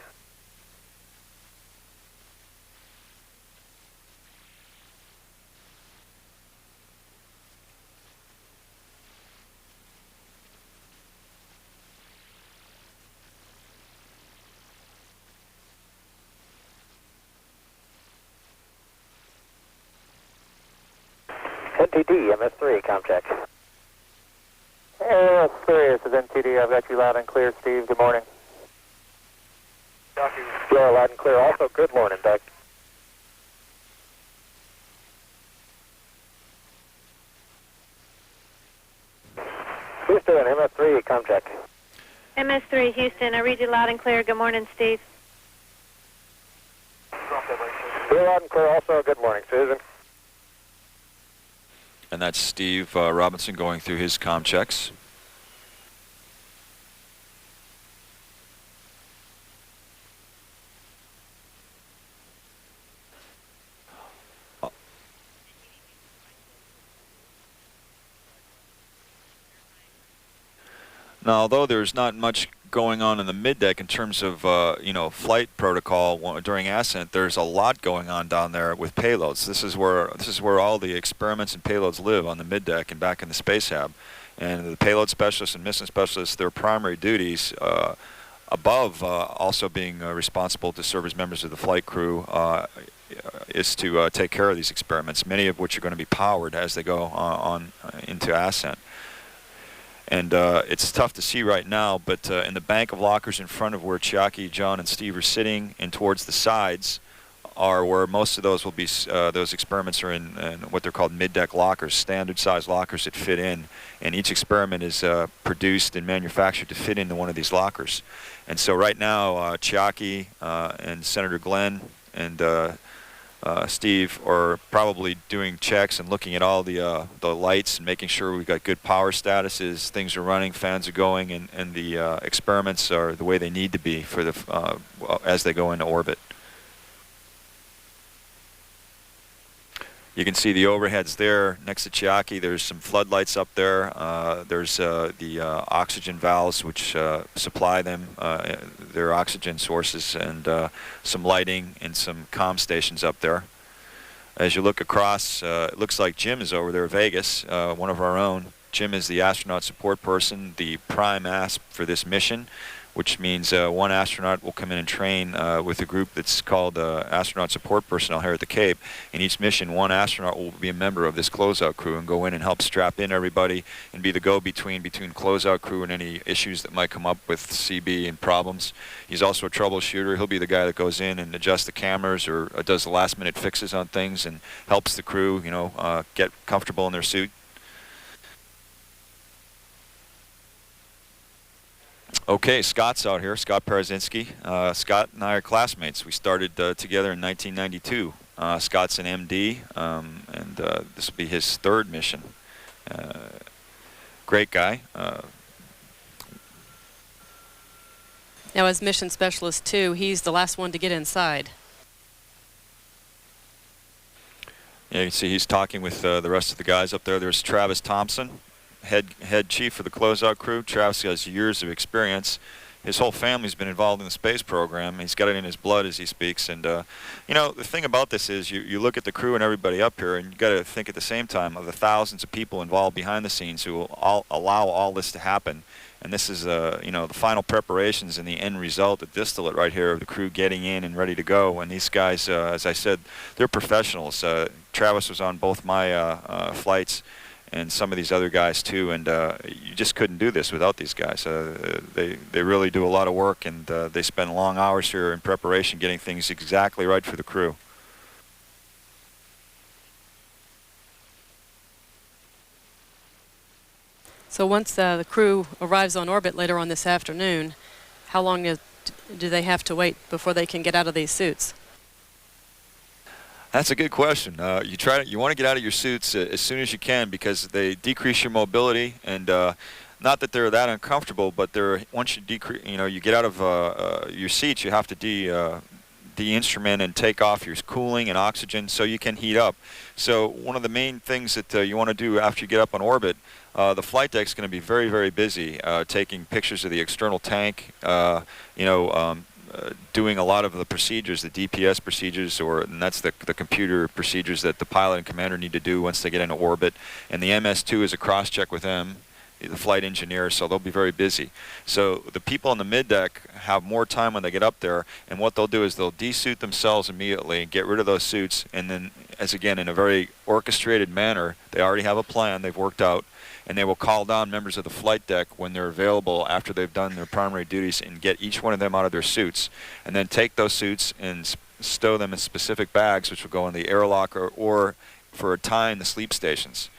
NTD, MS3, ComCheck. MS3, this is NTD. I've got you loud and clear, Steve. Good morning. You're loud and clear. Also, good morning, Doug. Houston, MS3, ComCheck. MS3, Houston, I read you loud and clear. Good morning, Steve. You're loud and clear. Also, good morning, Susan. And that's Steve Robinson going through his comm checks. Now, although there's not much going on in the middeck in terms of you know, flight protocol during ascent, there's a lot going on down there with payloads. This is where all the experiments and payloads live, on the middeck and back in the space hab. And the payload specialists and mission specialists, their primary duties, above also being responsible to serve as members of the flight crew, is to take care of these experiments, many of which are going to be powered as they go on into ascent. And it's tough to see right now, but in the bank of lockers in front of where Chiaki, John, and Steve are sitting, and towards the sides, are where most of those will be. Those experiments are in what they're called mid-deck lockers, standard-sized lockers that fit in. And each experiment is produced and manufactured to fit into one of these lockers. And so right now, Chiaki and Senator Glenn and Steve are probably doing checks and looking at all the lights and making sure we've got good power statuses, things are running, fans are going, and the experiments are the way they need to be for the as they go into orbit. You can see the overheads there next to Chiaki. There's some floodlights up there. There's the oxygen valves which supply them their oxygen sources, and some lighting and some comm stations up there. As you look across, it looks like Jim is over there, Vegas, one of our own. Jim is the astronaut support person, the prime asp for this mission, which means one astronaut will come in and train with a group that's called astronaut support personnel here at the Cape. In each mission, one astronaut will be a member of this closeout crew and go in and help strap in everybody and be the go-between between closeout crew and any issues that might come up with CB and problems. He's also a troubleshooter. He'll be the guy that goes in and adjusts the cameras or does the last-minute fixes on things and helps the crew, you know, get comfortable in their suit. Okay, Scott's out here, Scott Parazinski. Scott and I are classmates. We started together in 1992. Scott's an MD, and this will be his third mission. Great guy. Now, as mission specialist 2, he's the last one to get inside. Yeah, you can see he's talking with the rest of the guys up there. There's Travis Thompson, head chief for the closeout crew. Travis has years of experience. His whole family's been involved in the space program. He's got it in his blood as he speaks. And, you know, the thing about this is you look at the crew and everybody up here, and you got to think at the same time of the thousands of people involved behind the scenes who will allow all this to happen. And this is, you know, the final preparations and the end result, the distillate right here of the crew getting in and ready to go. And these guys, as I said, they're professionals. Travis was on both my flights, and some of these other guys too, and you just couldn't do this without these guys. They really do a lot of work, and they spend long hours here in preparation getting things exactly right for the crew. So once the crew arrives on orbit later on this afternoon, how long do they have to wait before they can get out of these suits? That's a good question. You want to get out of your suits as soon as you can, because they decrease your mobility, and not that they're that uncomfortable, but once you you get out of your seats, you have to de-instrument and take off your cooling and oxygen so you can heat up. So one of the main things that you want to do after you get up on orbit, the flight deck's going to be very, very busy taking pictures of the external tank, doing a lot of the procedures, the DPS procedures, and that's the computer procedures that the pilot and commander need to do once they get into orbit. And the MS-2 is a cross-check with them, the flight engineer, so they'll be very busy. So the people on the mid-deck have more time when they get up there, and what they'll do is they'll de-suit themselves immediately and get rid of those suits, and then, as again, in a very orchestrated manner, they already have a plan they've worked out, and they will call down members of the flight deck when they're available after they've done their primary duties and get each one of them out of their suits, and then take those suits and stow them in specific bags, which will go in the airlock or for a time, the sleep stations.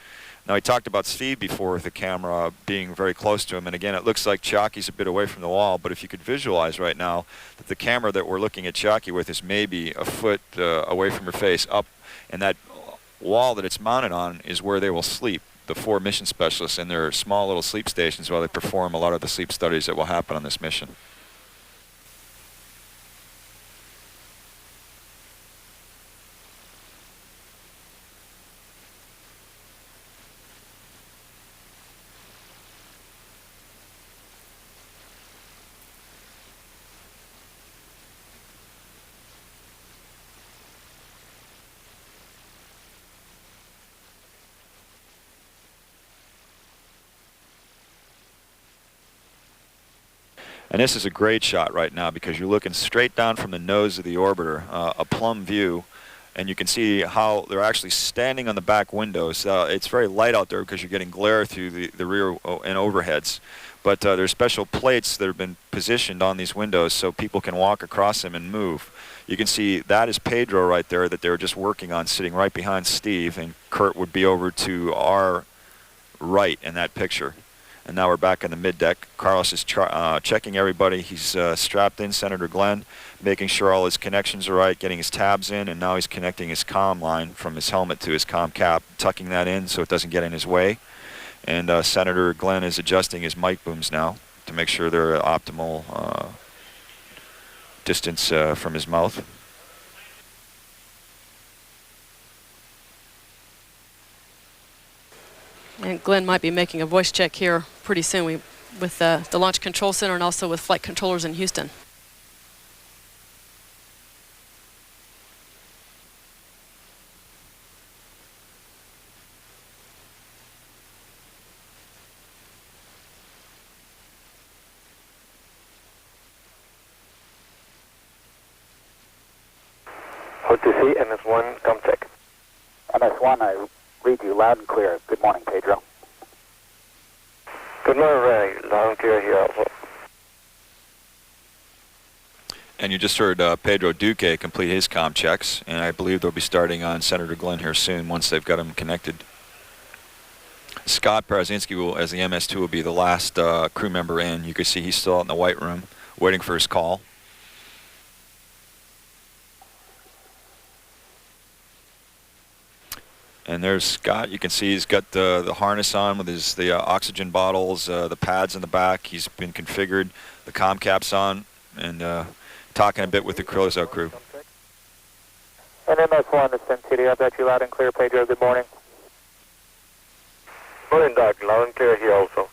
Now, he talked about Steve before with the camera being very close to him, and again, it looks like Chiaki's a bit away from the wall, but if you could visualize right now that the camera that we're looking at Chiaki with is maybe a foot away from her face up, and that wall that it's mounted on is where they will sleep, the 4 mission specialists in their small little sleep stations while they perform a lot of the sleep studies that will happen on this mission. And this is a great shot right now because you're looking straight down from the nose of the orbiter, a plumb view, and you can see how they're actually standing on the back windows. It's very light out there because you're getting glare through the rear and overheads. But there's special plates that have been positioned on these windows so people can walk across them and move. You can see that is Pedro right there that they were just working on, sitting right behind Steve, and Kurt would be over to our right in that picture. And now we're back in the mid-deck. Carlos is checking everybody. He's strapped in Senator Glenn, making sure all his connections are right, getting his tabs in, and now he's connecting his comm line from his helmet to his comm cap, tucking that in so it doesn't get in his way. And Senator Glenn is adjusting his mic booms now to make sure they're at optimal distance from his mouth. And Glenn might be making a voice check here pretty soon with the Launch Control Center and also with flight controllers in Houston. O2C, MS1, come check. MS1, I read you loud and clear. Good morning, Pedro. Good morning, Ray. Loud and clear here also. And you just heard Pedro Duque complete his comm checks, and I believe they'll be starting on Senator Glenn here soon once they've got him connected. Scott Parazinski, will, as the MS-2, will be the last crew member in. You can see he's still out in the white room waiting for his call. And there's Scott. You can see he's got the harness on with the oxygen bottles, the pads in the back. He's been configured, the comm caps on, and talking a bit with the closeout crew. And MS1, this is City. I've got you loud and clear, Pedro. Good morning. Morning, Doc. Loud and clear here also.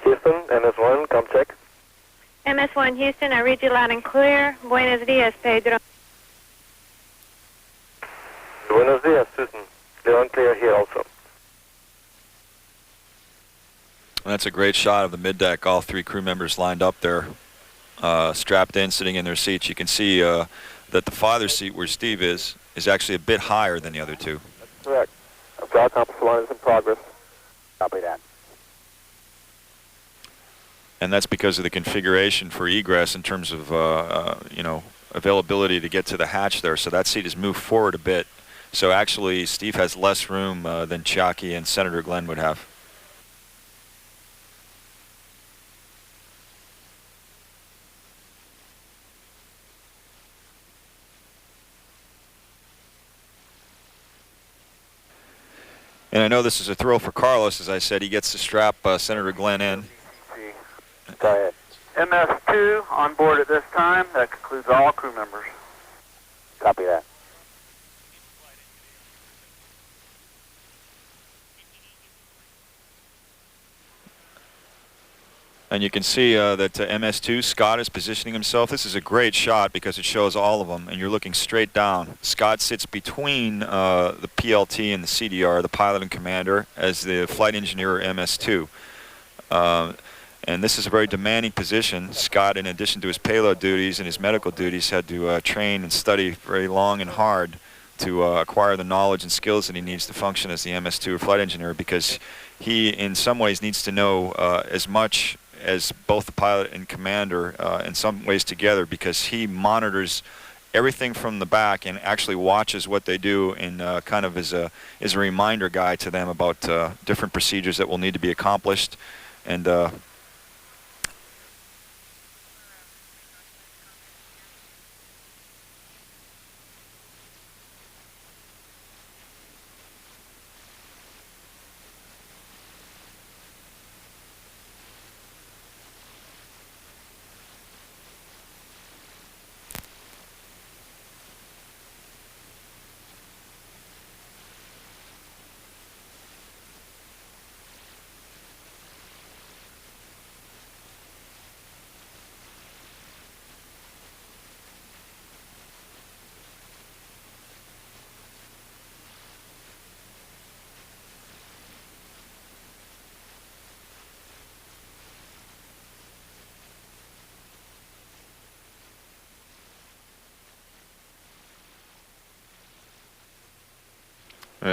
Houston, MS1, come check. MS1 Houston, I read you loud and clear. Buenos dias, Pedro. Buenos dias, Susan. Loud and clear here also. That's a great shot of the middeck. All three crew members lined up there, strapped in, sitting in their seats. You can see that the father's seat, where Steve is actually a bit higher than the other two. That's correct. Draw compass 1 is in progress. Copy that. And that's because of the configuration for egress in terms of, availability to get to the hatch there. So that seat has moved forward a bit. So actually, Steve has less room than Chiaki and Senator Glenn would have. And I know this is a thrill for Carlos. As I said, he gets to strap Senator Glenn in. Go ahead. MS2 on board at this time. That concludes all crew members. Copy that. And you can see that MS2, Scott, is positioning himself. This is a great shot because it shows all of them, and you're looking straight down. Scott sits between the PLT and the CDR, the pilot and commander, as the flight engineer MS2. And this is a very demanding position. Scott, in addition to his payload duties and his medical duties, had to train and study very long and hard to acquire the knowledge and skills that he needs to function as the MS2 flight engineer, because he, in some ways, needs to know as much as both the pilot and commander in some ways together, because he monitors everything from the back and actually watches what they do, and kind of is a reminder guy to them about different procedures that will need to be accomplished. And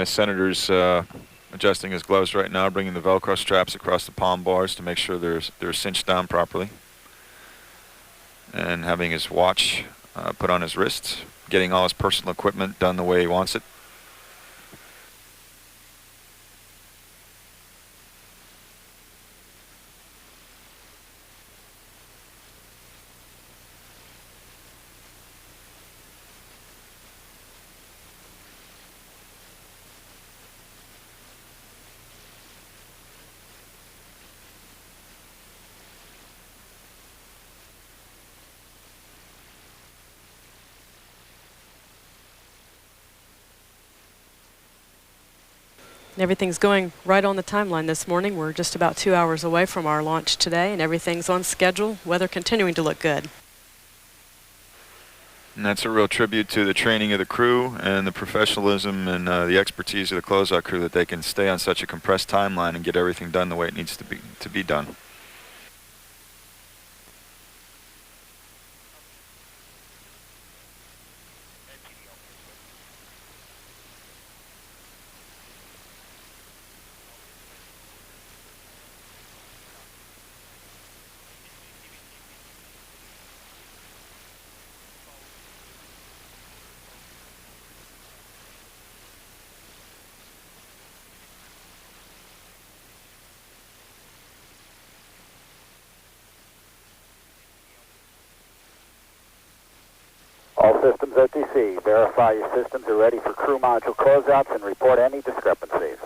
Senator's adjusting his gloves right now, bringing the Velcro straps across the palm bars to make sure they're cinched down properly, and having his watch put on his wrist, getting all his personal equipment done the way he wants it. Everything's going right on the timeline this morning. We're just about 2 hours away from our launch today, and everything's on schedule. Weather continuing to look good. And that's a real tribute to the training of the crew and the professionalism and the expertise of the closeout crew, that they can stay on such a compressed timeline and get everything done the way it needs to be done. All systems OTC. Verify your systems are ready for crew module closeouts and report any discrepancies.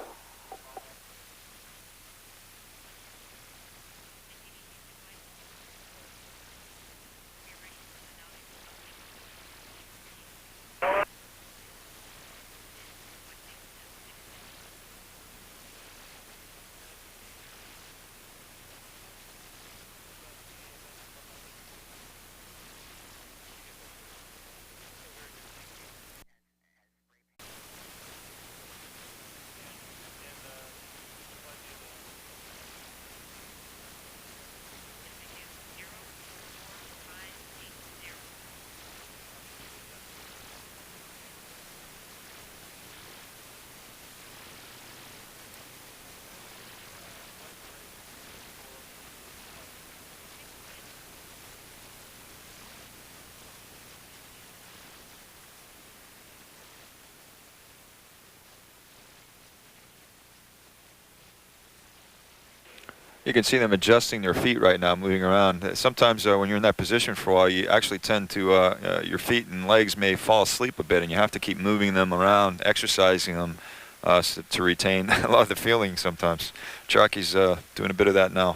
You can see them adjusting their feet right now, moving around. Sometimes when you're in that position for a while, you actually tend to, your feet and legs may fall asleep a bit, and you have to keep moving them around, exercising them to retain a lot of the feeling sometimes. Chalky's doing a bit of that now.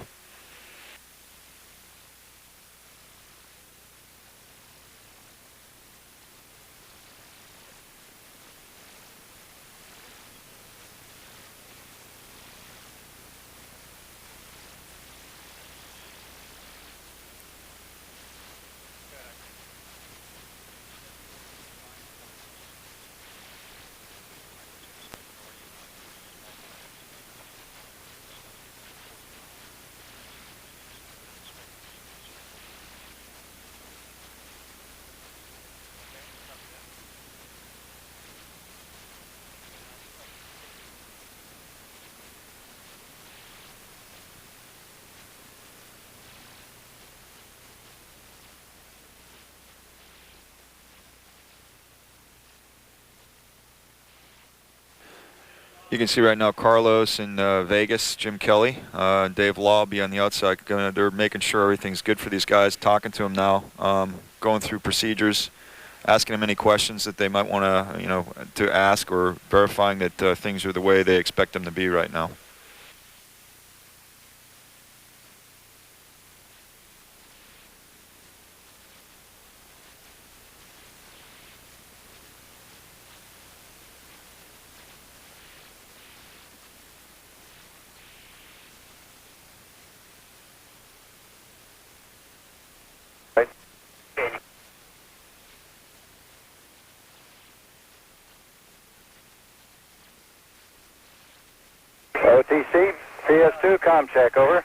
You can see right now Carlos in Vegas, Jim Kelly, Dave Law will be on the outside. They're making sure everything's good for these guys, talking to them now, going through procedures, asking them any questions that they might want to, to ask, or verifying that things are the way they expect them to be right now. OTC, CS2, com check, over.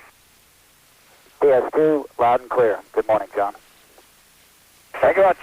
CS2, loud and clear. Good morning, John. Thank you much.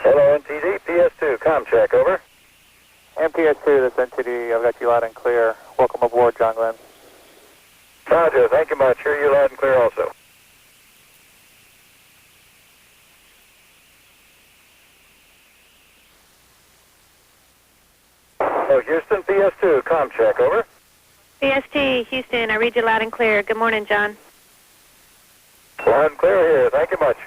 Hello, NTD, PS2, com check, over. MTS2, this NTD, I've got you loud and clear. Welcome aboard, John Glenn. Roger, thank you much. Hear you loud and clear also. Oh, Houston, PS2, com check, over. PST, Houston, I read you loud and clear. Good morning, John. Loud and clear here, thank you much.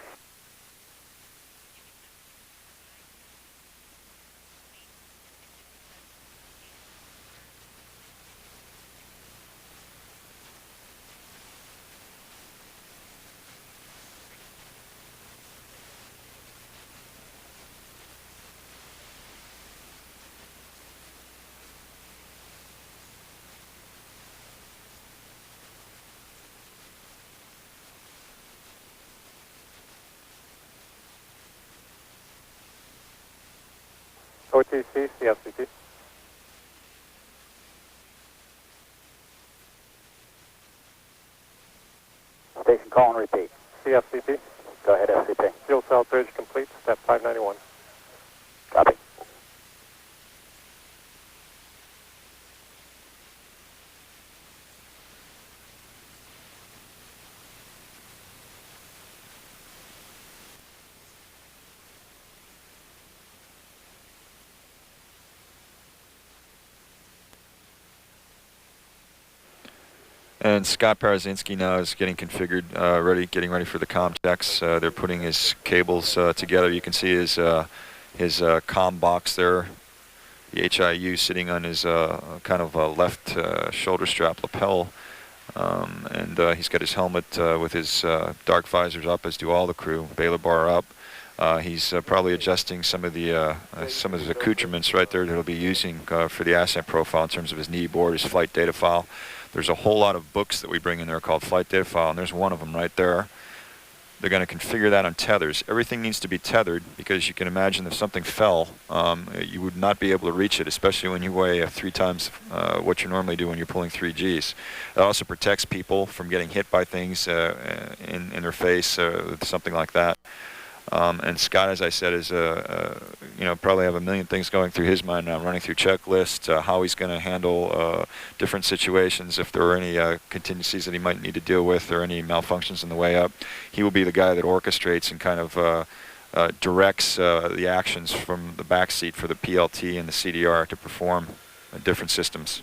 OTC, CFCT. Station call and repeat. CFCT. Go ahead, FCT. Fuel cell bridge complete, step 591. Copy. And Scott Parazinski now is getting configured, getting ready for the comm checks. They're putting his cables together. You can see his comm box there, the HIU sitting on his kind of left shoulder strap lapel. And he's got his helmet with his dark visors up, as do all the crew, bailer bar up. He's probably adjusting some of his accoutrements right there that he'll be using for the ascent profile in terms of his knee board, his flight data file. There's a whole lot of books that we bring in there called flight data file, and there's one of them right there. They're going to configure that on tethers. Everything needs to be tethered because you can imagine if something fell, you would not be able to reach it, especially when you weigh 3 times what you normally do when you're pulling 3 Gs. It also protects people from getting hit by things in their face, something like that. And Scott, as I said, is probably have a million things going through his mind now, running through checklists, how he's going to handle different situations, if there are any contingencies that he might need to deal with or any malfunctions on the way up. He will be the guy that orchestrates and kind of directs the actions from the back seat for the PLT and the CDR to perform different systems.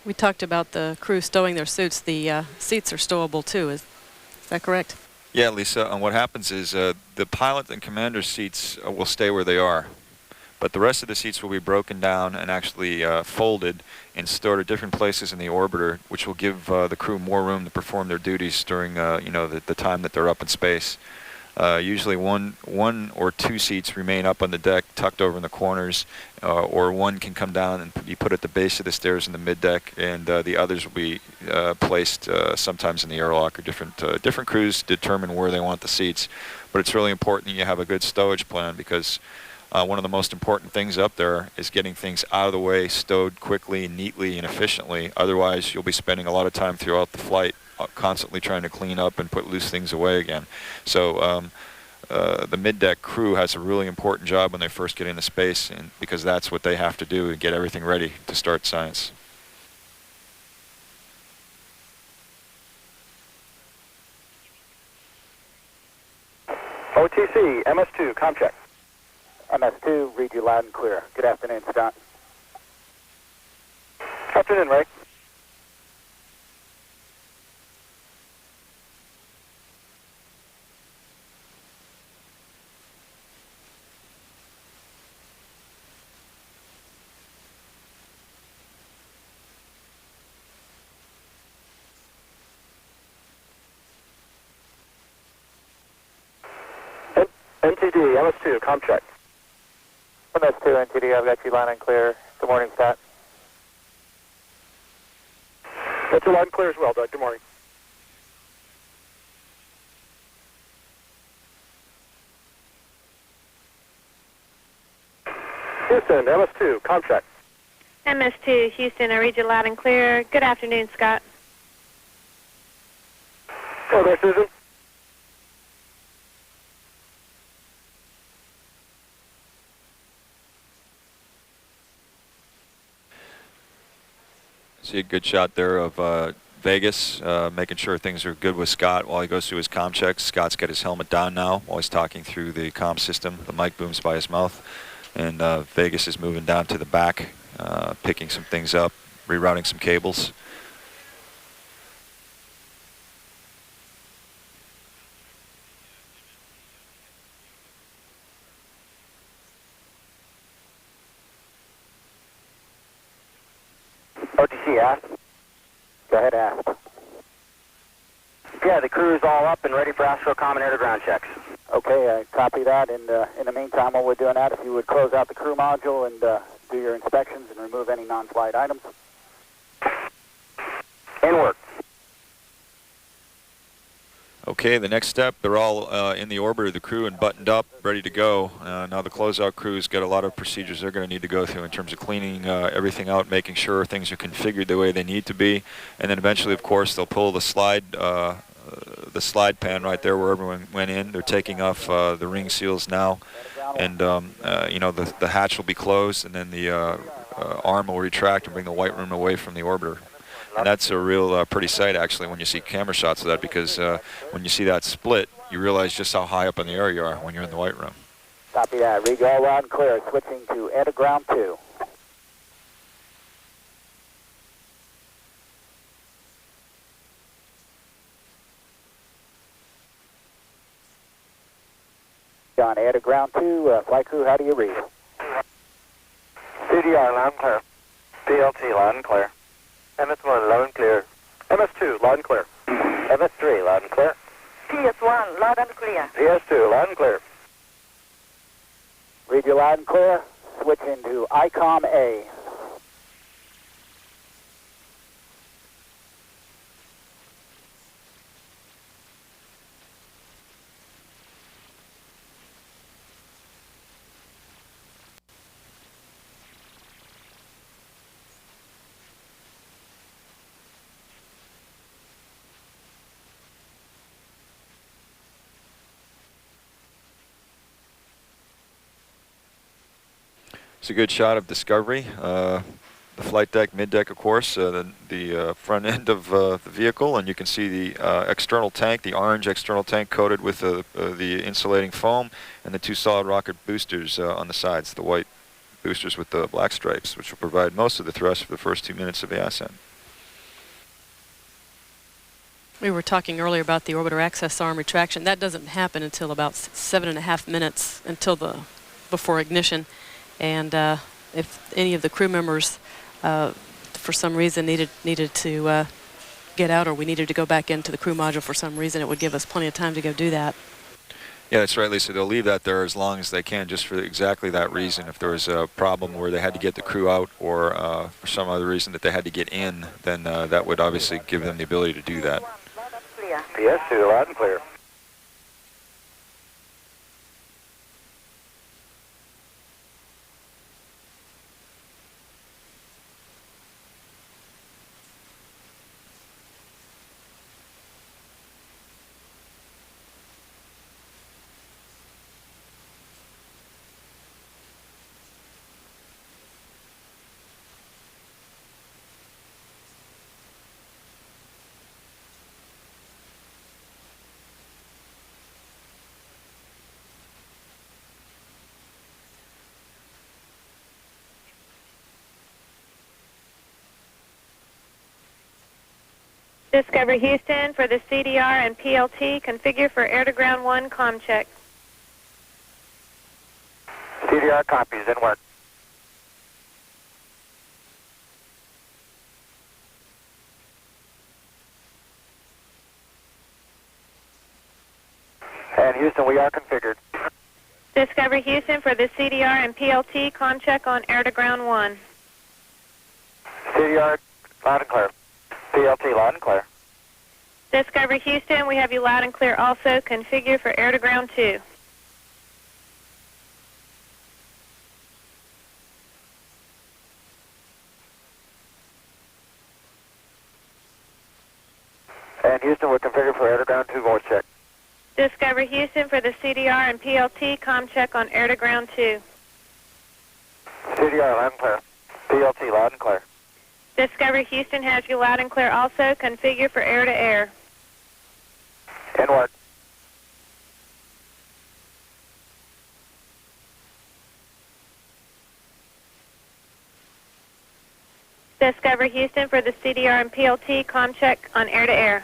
We talked about the crew stowing their suits. The seats are stowable too. Is that correct? Yeah, Lisa. And what happens is the pilot and commander seats will stay where they are, but the rest of the seats will be broken down and actually folded and stored at different places in the orbiter, which will give the crew more room to perform their duties during the time that they're up in space. Usually one or 2 seats remain up on the deck, tucked over in the corners, or one can come down and be put at the base of the stairs in the mid-deck, and the others will be placed sometimes in the airlock, or different crews determine where they want the seats. But it's really important you have a good stowage plan, because one of the most important things up there is getting things out of the way, stowed quickly, neatly, and efficiently. Otherwise, you'll be spending a lot of time throughout the flight constantly trying to clean up and put loose things away again. So the mid-deck crew has a really important job when they first get into space, and because that's what they have to do to get everything ready to start science. OTC, MS2, com check. MS2, read you loud and clear. Good afternoon, Scott. Afternoon, Ray. NTD, MS2, com check. MS2, NTD, I've got you loud and clear. Good morning, Scott. That's loud and clear as well, Doug. Good morning. Houston, MS2, com check. MS2, Houston, I read you loud and clear. Good afternoon, Scott. Hello there, Susan. See a good shot there of Vegas, making sure things are good with Scott while he goes through his comm checks. Scott's got his helmet down now while he's talking through the comm system. The mic booms by his mouth. And Vegas is moving down to the back, picking some things up, rerouting some cables. OTC, ask. Go ahead, ask. Yeah, the crew's all up and ready for AstroCom and air to ground checks. Okay, I copy that. And in the meantime, while we're doing that, if you would close out the crew module and do your inspections and remove any non-flight items. In work. Okay, the next step, they're all in the orbiter, the crew, and buttoned up, ready to go. Now the closeout crew's got a lot of procedures they're going to need to go through in terms of cleaning everything out, making sure things are configured the way they need to be, and then eventually, of course, they'll pull the slide pan right there where everyone went in. They're taking off the ring seals now, and the hatch will be closed, and then the arm will retract and bring the white room away from the orbiter. And that's a real pretty sight, actually, when you see camera shots of that, because when you see that split, you realize just how high up in the air you are when you're in the white room. Copy that. Read you all loud and clear. Switching to air to ground 2. John, air to ground 2. Flight crew, how do you read? CDR, loud and clear. PLT, loud and clear. MS1, loud and clear. MS2, loud and clear. MS3, loud and clear. PS1, loud and clear. PS2, loud and clear. Read you loud and clear. Switch into ICOM A. It's a good shot of Discovery. The flight deck, mid deck, of course, the front end of the vehicle, and you can see the external tank, the orange external tank coated with the insulating foam, and the two solid rocket boosters on the sides, the white boosters with the black stripes, which will provide most of the thrust for the first 2 minutes of the ascent. We were talking earlier about the orbiter access arm retraction. That doesn't happen until about 7.5 minutes before ignition. And if any of the crew members, for some reason, needed to get out, or we needed to go back into the crew module for some reason, it would give us plenty of time to go do that. Yeah, that's right, Lisa. They'll leave that there as long as they can, just for exactly that reason. If there was a problem where they had to get the crew out, or for some other reason that they had to get in, then that would obviously give them the ability to do that. PS2, loud and clear. Discovery Houston for the CDR and PLT, configure for air-to-ground 1, comm check. CDR copies, in work. And Houston, we are configured. Discovery Houston for the CDR and PLT, comm check on air-to-ground 1. CDR, loud and clear. PLT, loud and clear. Discovery Houston, we have you loud and clear also, configure for air-to-ground 2. And Houston, we're configured for air-to-ground 2 voice check. Discovery Houston for the CDR and PLT, comm check on air-to-ground 2. CDR, loud and clear. PLT, loud and clear. Discovery Houston has you loud and clear also, configure for air-to-air. In work. Discovery Houston for the CDR and PLT, comm check on air-to-air.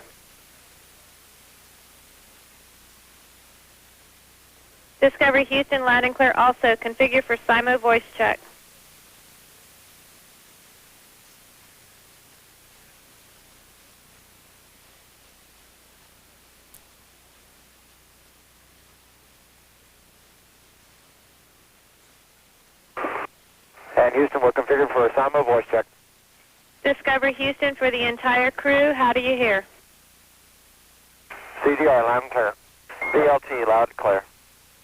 Discovery Houston, loud and clear also, configure for SIMO voice check. And Houston, we're configured for a SIMO voice check. Discovery Houston for the entire crew, how do you hear? CDR, loud and clear. PLT, loud and clear.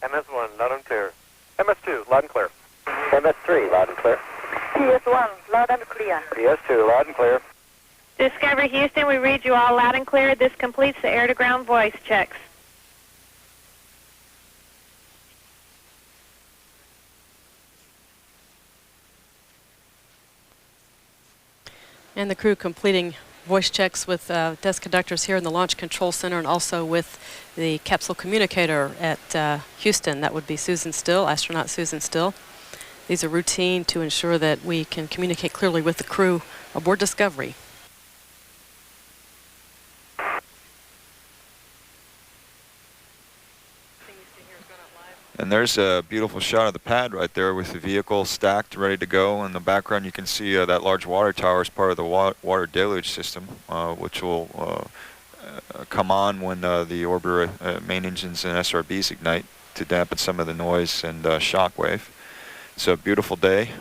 MS1, loud and clear. MS2, loud and clear. MS3, loud and clear. PS1, loud and clear. PS2, loud and clear. Discovery Houston, we read you all loud and clear. This completes the air-to-ground voice checks. And the crew completing voice checks with desk conductors here in the Launch Control Center, and also with the capsule communicator at Houston. That would be Susan Still, astronaut Susan Still. These are routine to ensure that we can communicate clearly with the crew aboard Discovery. And there's a beautiful shot of the pad right there with the vehicle stacked, ready to go. In the background, you can see that large water tower as part of the water deluge system, which will come on when the orbiter main engines and SRBs ignite to dampen some of the noise and shock wave. It's a beautiful day.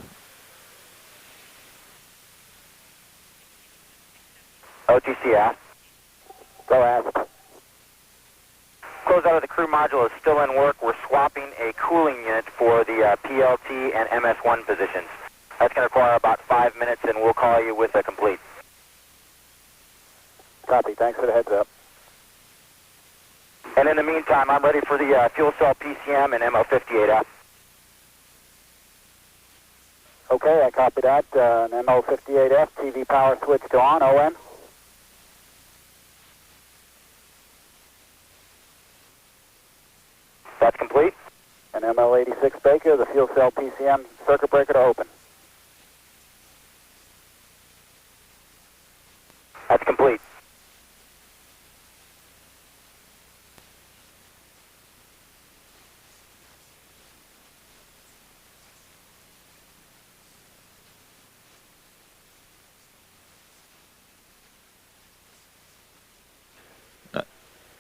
OTC aft. Go aft. Close out of the crew module is still in work. We're swapping a cooling unit for the PLT and MS1 positions. That's going to require about 5 minutes, and we'll call you with a complete. Copy. Thanks for the heads up. And in the meantime, I'm ready for the fuel cell PCM and MO58F. Okay, I copy that. An MO58F, TV power switched on. ON. That's complete. And ML86 Baker, the fuel cell PCM circuit breaker to open. That's complete.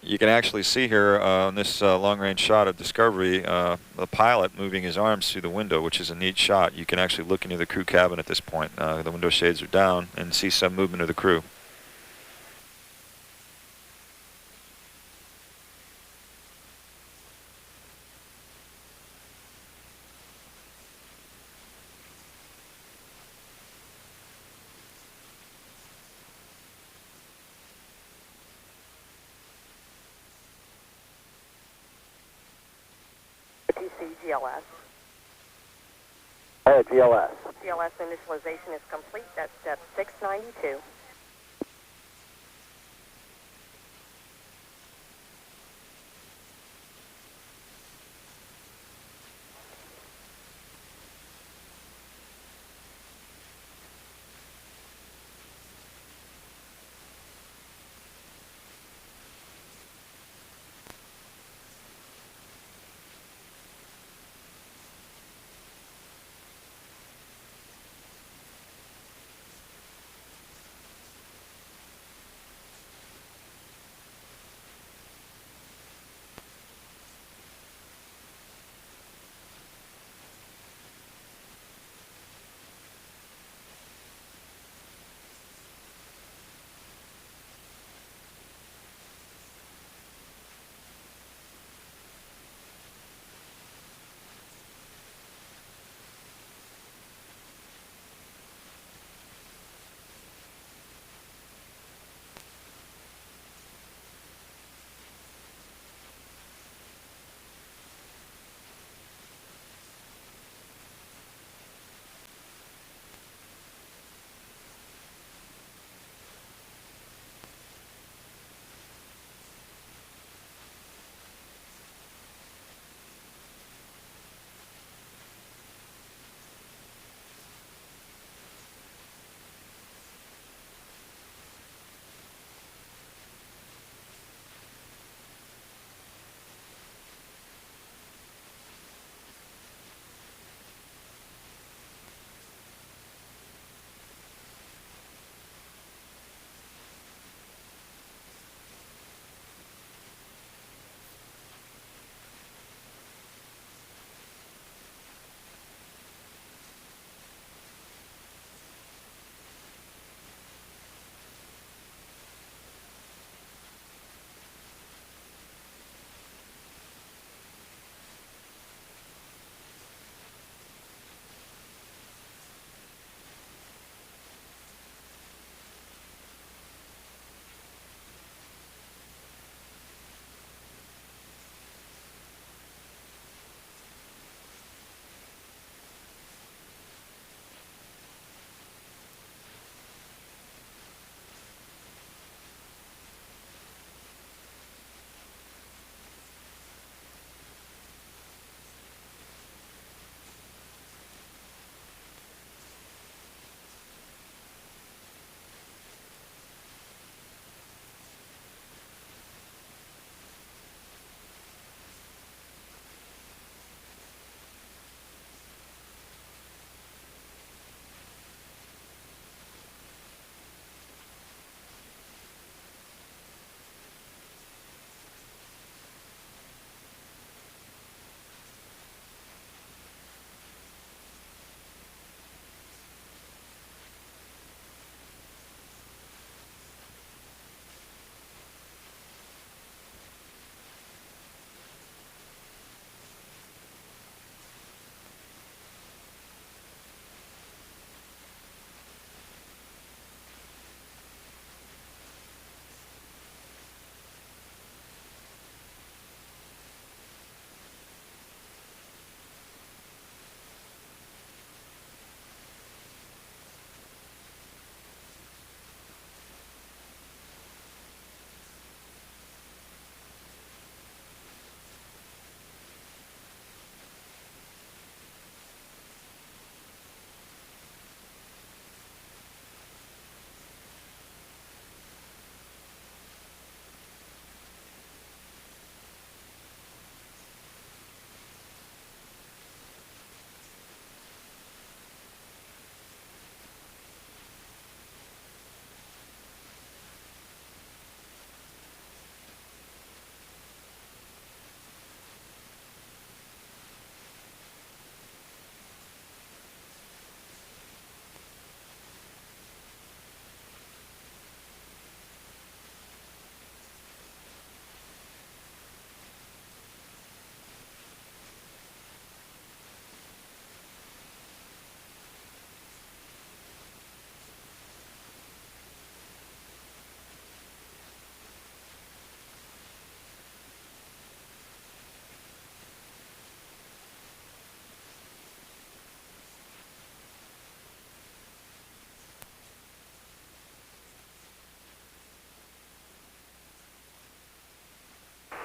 You can actually see here on this long-range shot of Discovery, the pilot moving his arms through the window, which is a neat shot. You can actually look into the crew cabin at this point. The window shades are down and see some movement of the crew. GLS. GLS. GLS initialization is complete. That's step 692.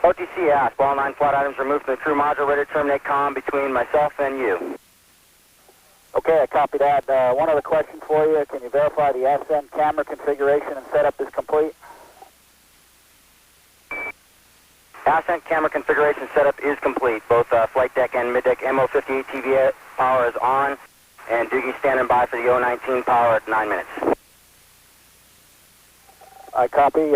OTC asked, all 9 flight items removed from the crew module, ready to terminate comm between myself and you. Okay, I copy that. One other question for you. Can you verify the ascent camera configuration and setup is complete? Ascent camera configuration setup is complete. Both flight deck and mid-deck MO58 TV power is on, and Doogie standing by for the 019 power at 9 minutes. I copy.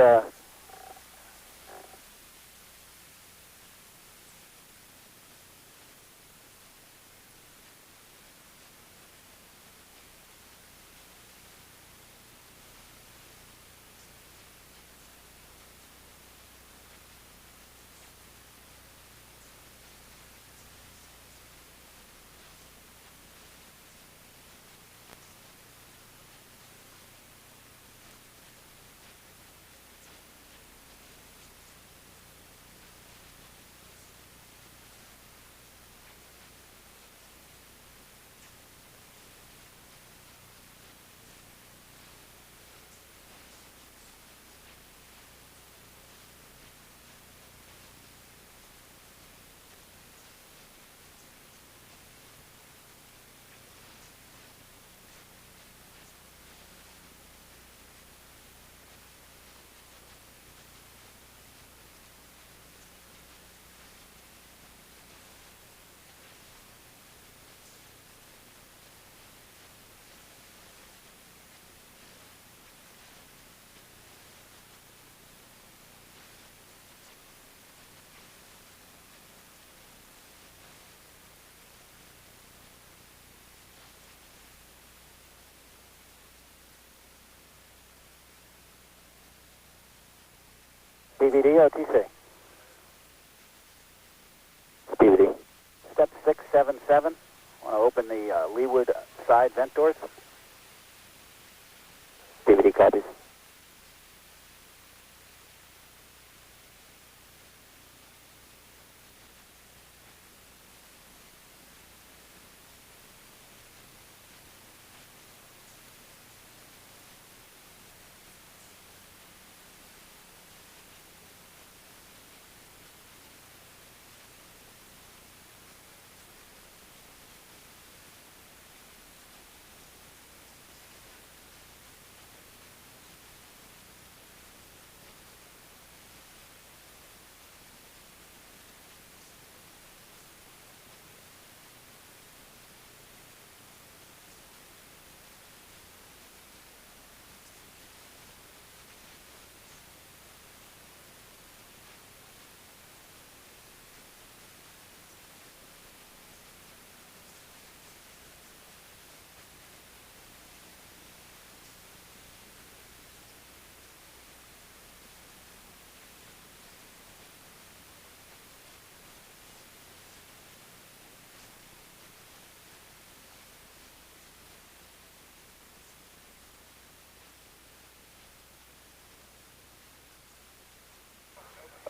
DVD, OTC. DVD. Step 677. Want to open the leeward side vent doors? DVD copies.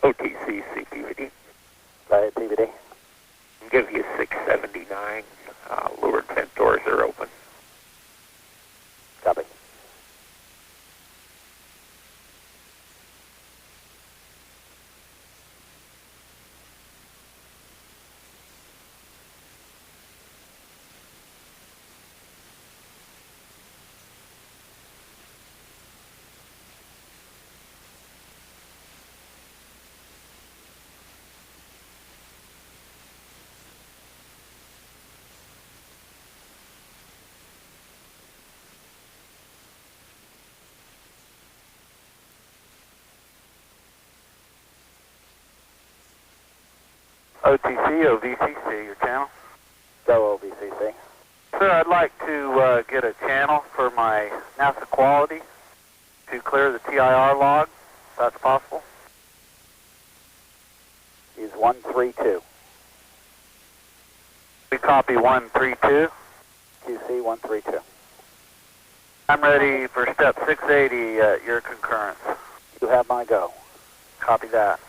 OTC CPVD. Right, DVD. Give you 679. Leeward vent doors are open. Copy. OTC, OVCC, your channel. Go OVCC. Sir, I'd like to get a channel for my NASA quality to clear the TIR log, if that's possible. Use 132. We copy 132. QC 132. I'm ready for step 680 at your concurrence. You have my go. Copy that.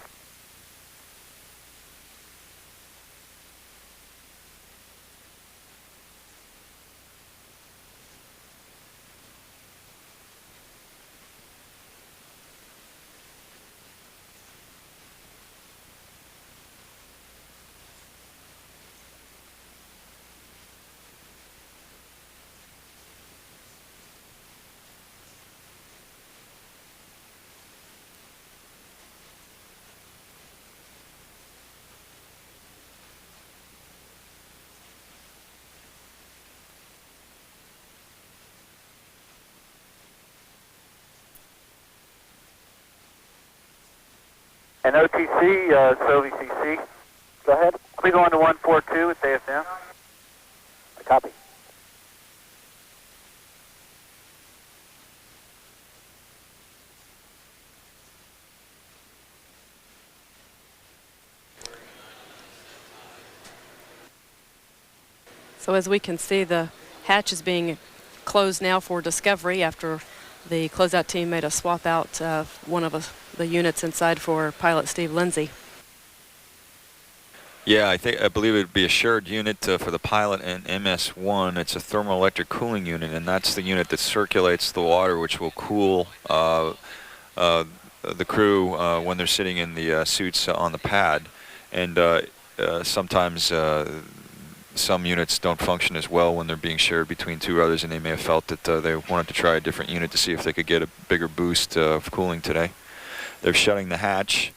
And OTC, SOVCC. Go ahead. We going to 142 with AFM. Copy. So as we can see, the hatch is being closed now for Discovery after the closeout team made a swap out one of the units inside for pilot Steve Lindsay. Yeah, I believe it would be a shared unit for the pilot and MS1. It's a thermoelectric cooling unit, and that's the unit that circulates the water, which will cool the crew when they're sitting in the suits on the pad. And sometimes some units don't function as well when they're being shared between two others, and they may have felt that they wanted to try a different unit to see if they could get a bigger boost of cooling today. They're shutting the hatch.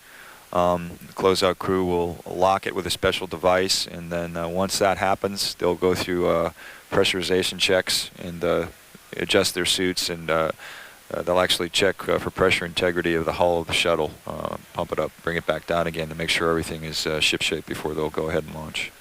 The closeout crew will lock it with a special device, and then once that happens, they'll go through pressurization checks and adjust their suits, and they'll actually check for pressure integrity of the hull of the shuttle, pump it up, bring it back down again to make sure everything is shipshape before they'll go ahead and launch.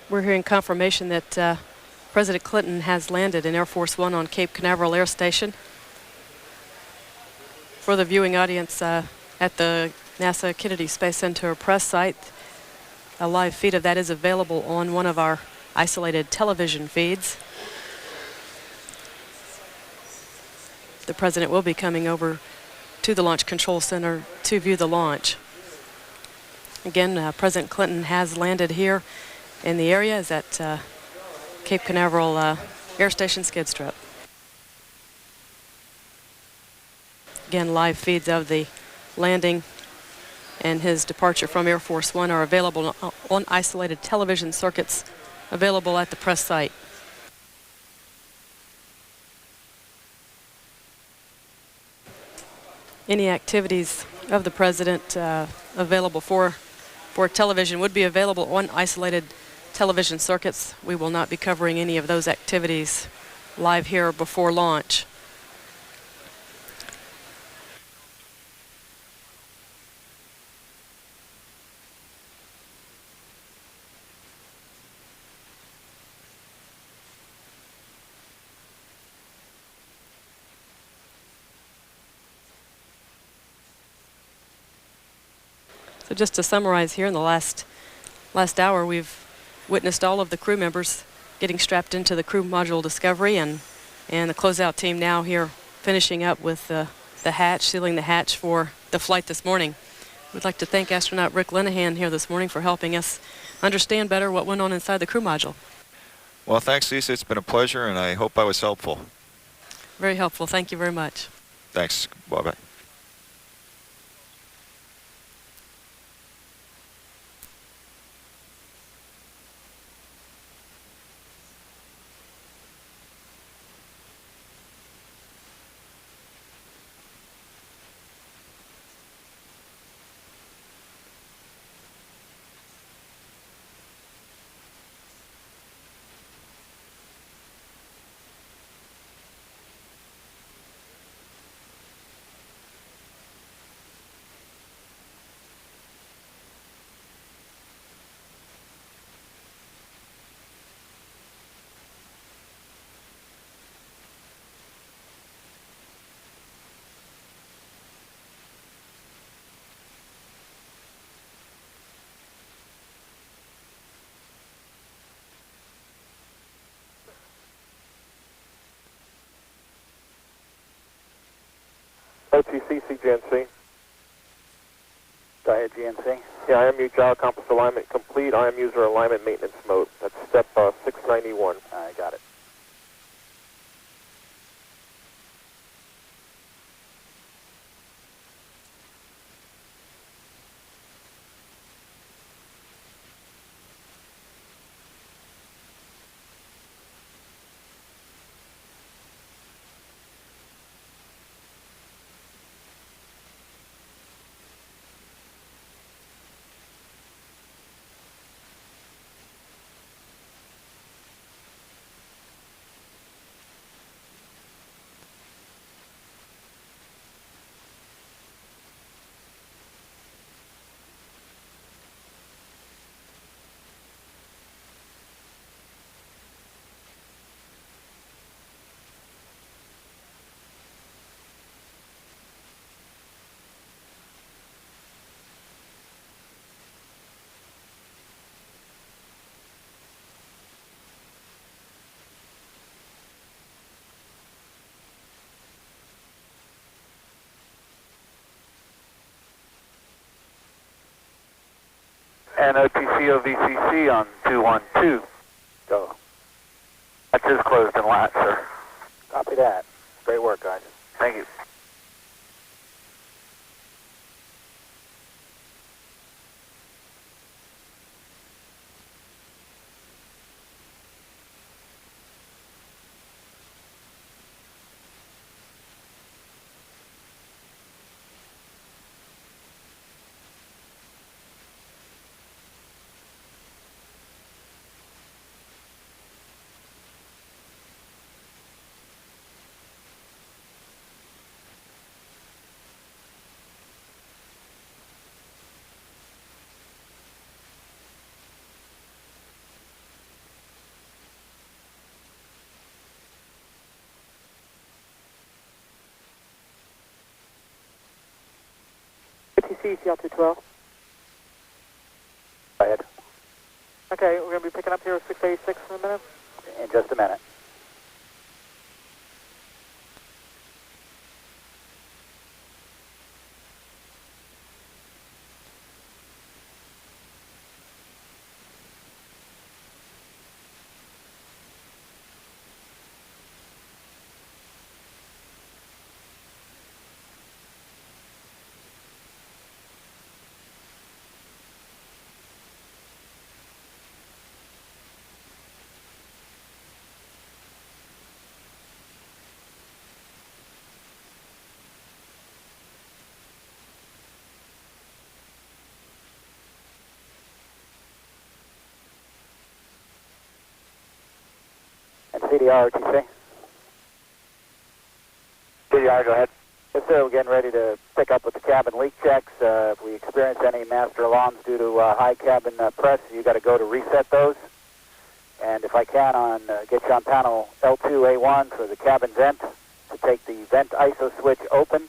We're hearing confirmation that President Clinton has landed in Air Force One on Cape Canaveral Air Station. For the viewing audience at the NASA Kennedy Space Center press site, a live feed of that is available on one of our isolated television feeds. The President will be coming over to the Launch Control Center to view the launch. Again, President Clinton has landed here in the area, is at Cape Canaveral Air Station skid strip. Again, live feeds of the landing and his departure from Air Force One are available on isolated television circuits available at the press site. Any activities of the President available for television would be available on isolated television circuits. We will not be covering any of those activities live here before launch. So just to summarize here, in the last hour, we've witnessed all of the crew members getting strapped into the crew module Discovery, and the closeout team now here finishing up with the hatch, sealing the hatch for the flight this morning. We'd like to thank astronaut Rick Linehan here this morning for helping us understand better what went on inside the crew module. Well, thanks, Lisa. It's been a pleasure, and I hope I was helpful. Very helpful. Thank you very much. Thanks. Bye-bye. OTC, CGNC. Go ahead, GNC. Yeah, IMU gyro compass alignment complete. IM user alignment maintenance mode. That's step 691. I got it. And OTC OVCC on 212. Go. That is closed and lat, sir. Copy that. Great work, guys. Thank you. OTC, CL212. Go ahead. Okay, we're going to be picking up here at 686 in a minute. In just a minute. And CDR, OTC. CDR, go ahead. Yes, sir. We're getting ready to pick up with the cabin leak checks. If we experience any master alarms due to high cabin press, you got to go to reset those. And if I can, get you on panel L2A1 for the cabin vent to take the vent ISO switch open.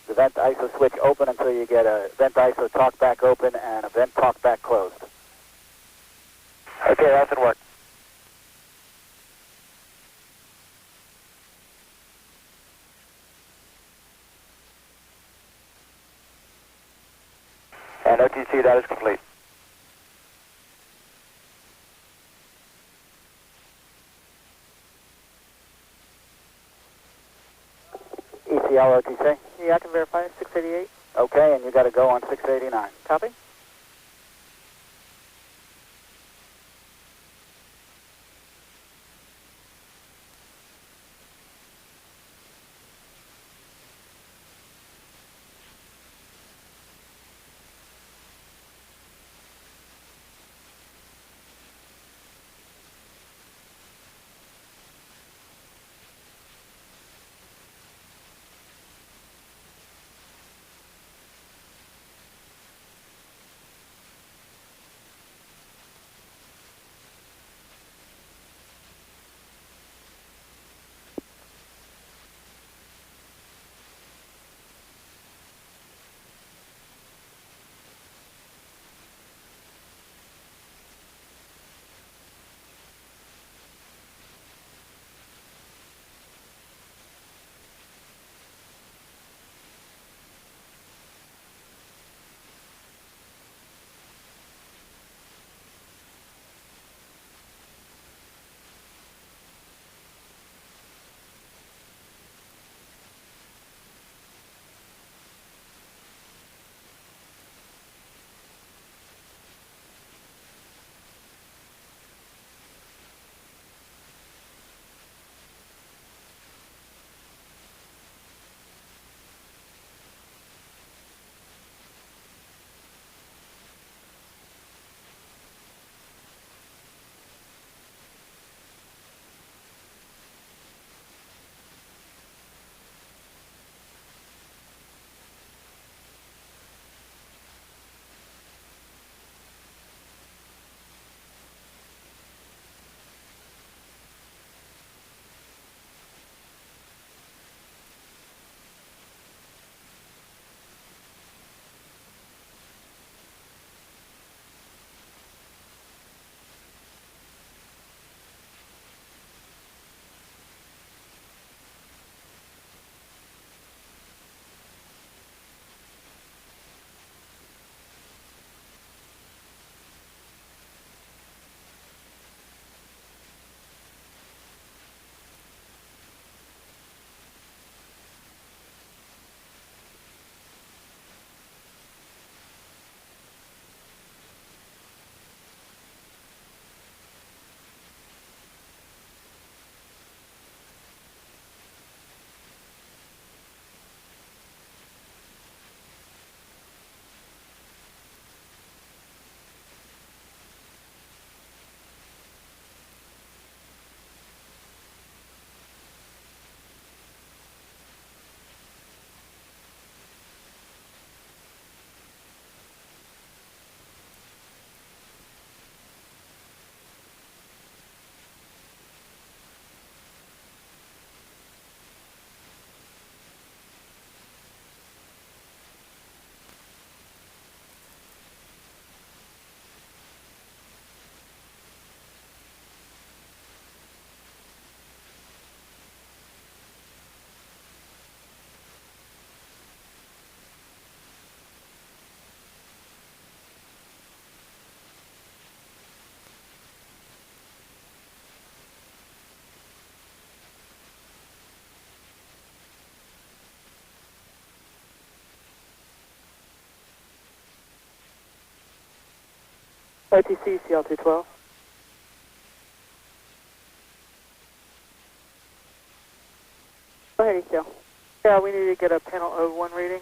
The vent ISO switch open until you get a vent ISO talkback open and a vent talkback closed. Okay, that's in work. And OTC, that is complete. ECL, OTC. Yeah, I can verify it. 688. Okay, and you got to go on 689. Copy. OTC, CL212. Go ahead, ECL. Yeah, we need to get a panel 01 reading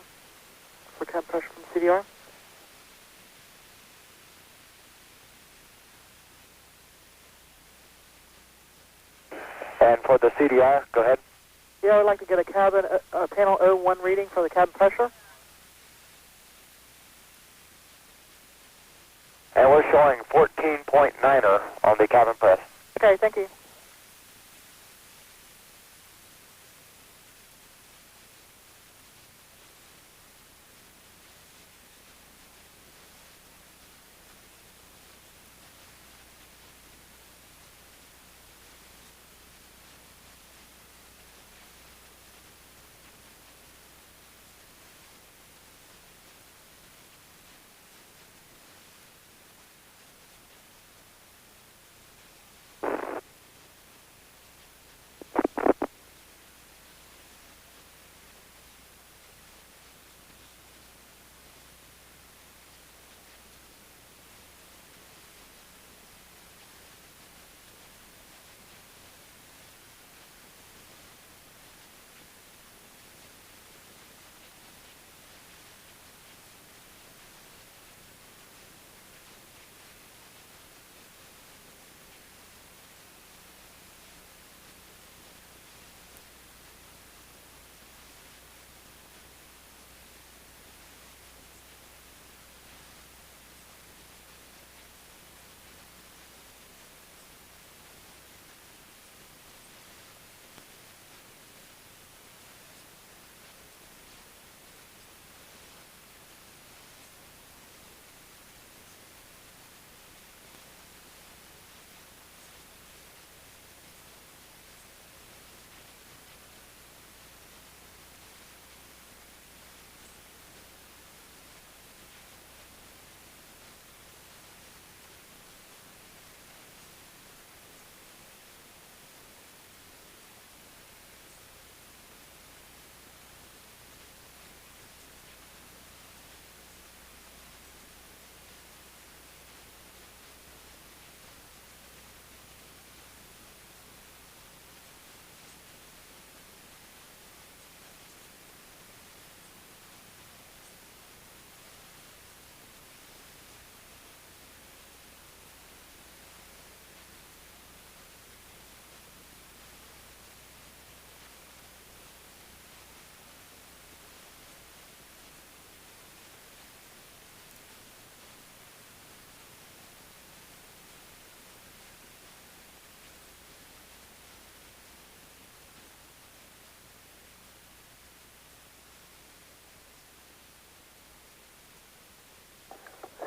for temp pressure from CDR. And for the CDR, go ahead. Yeah, I'd like to get a panel 01 reading for the cabin pressure. And we're showing 14.9er on the cabin press. Okay, thank you.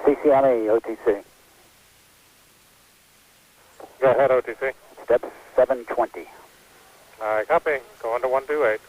CCME, OTC. Go ahead, OTC. Step 720. All right, copy. Go on to 128.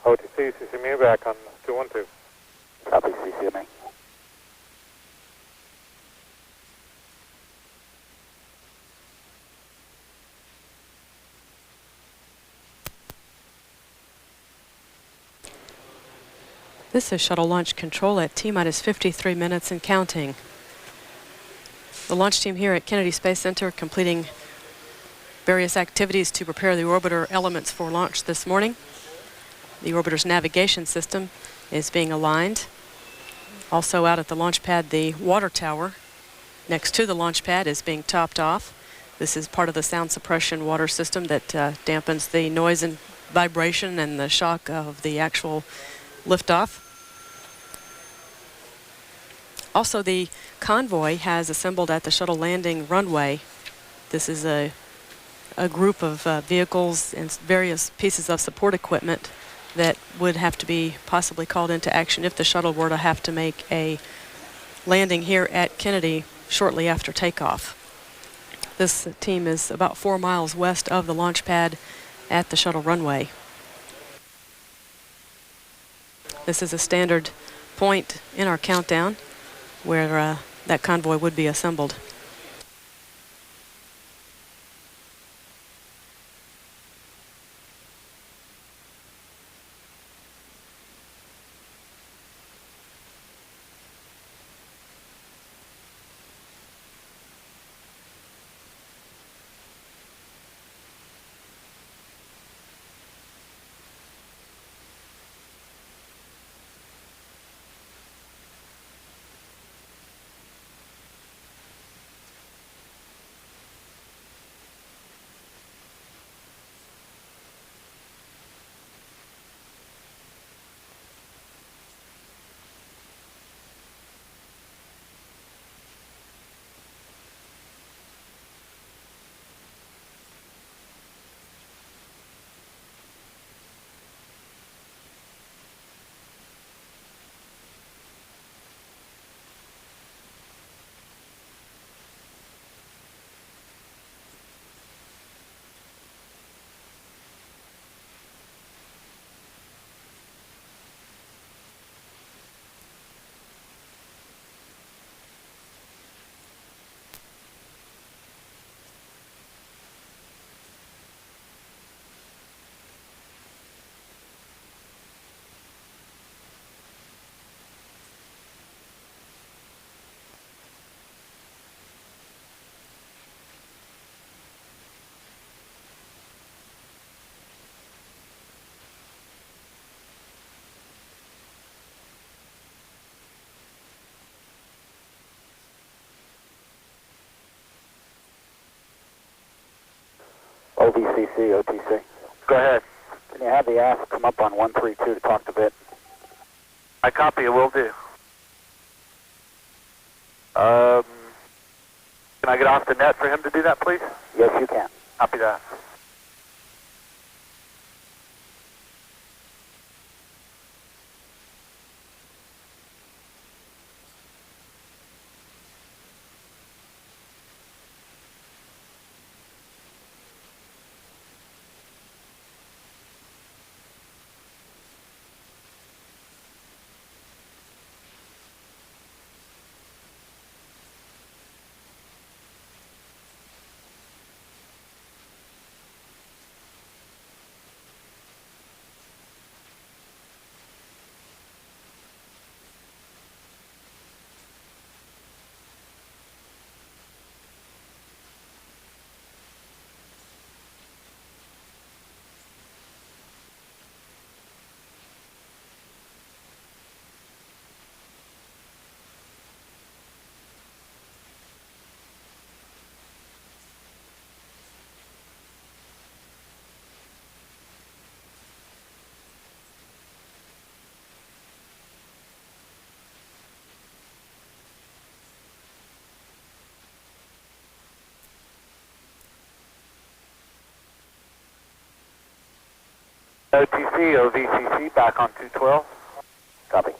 OTC, CCMU back on 212. Copy, CCMA. This is shuttle launch control at T-minus 53 minutes and counting. The launch team here at Kennedy Space Center completing various activities to prepare the orbiter elements for launch this morning. The orbiter's navigation system is being aligned. Also out at the launch pad, the water tower next to the launch pad is being topped off. This is part of the sound suppression water system that dampens the noise and vibration and the shock of the actual liftoff. Also, the convoy has assembled at the shuttle landing runway. This is a group of vehicles and various pieces of support equipment that would have to be possibly called into action if the shuttle were to have to make a landing here at Kennedy shortly after takeoff. This team is about 4 miles west of the launch pad at the shuttle runway. This is a standard point in our countdown where that convoy would be assembled. OVCC, OTC. Go ahead. Can you have the ask come up on 132 to talk to bit? I copy, it will do. Can I get off the net for him to do that, please? Yes, you can. Copy that. OTC, OVCC, back on 212. Copy.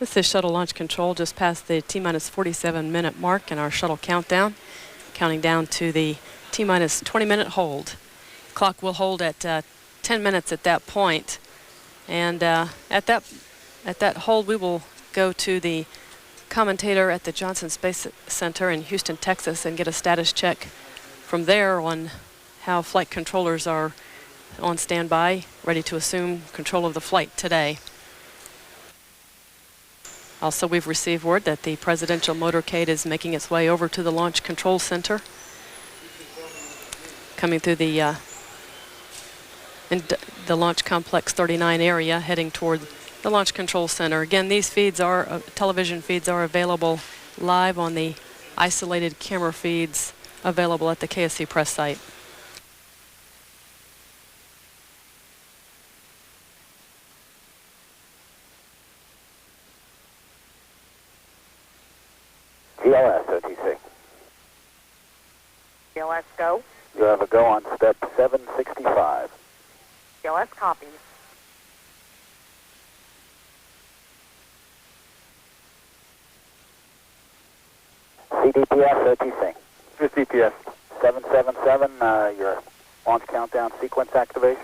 This is shuttle launch control just past the T-minus 47-minute mark in our shuttle countdown, counting down to the T-minus 20-minute hold. Clock will hold at 10 minutes at that point. And at that hold, we will go to the commentator at the Johnson Space Center in Houston, Texas, and get a status check from there on how flight controllers are on standby, ready to assume control of the flight today. Also, we've received word that the presidential motorcade is making its way over to the Launch Control Center, coming through the Launch Complex 39 area, heading toward the Launch Control Center. Again, these feeds are television feeds are available live on the isolated camera feeds available at the KSC press site. GLS, OTC. GLS go. You have a go on step 765. GLS copies. CDPS, OTC. This DPS. 777, your launch countdown sequence activation.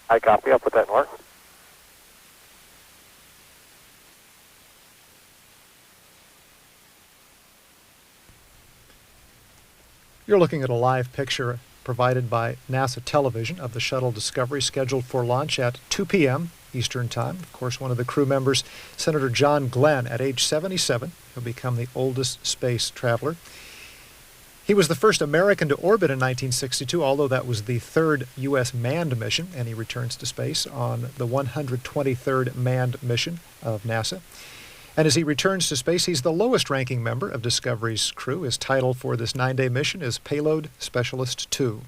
I copy. I'll put that in work. You're looking at a live picture provided by NASA television of the shuttle Discovery, scheduled for launch at 2 p.m. Eastern Time. Of course, one of the crew members, Senator John Glenn, at age 77, will become the oldest space traveler. He was the first American to orbit in 1962, although that was the third U.S. manned mission, and he returns to space on the 123rd manned mission of NASA. And as he returns to space, he's the lowest-ranking member of Discovery's crew. His title for this 9-day mission is Payload Specialist 2.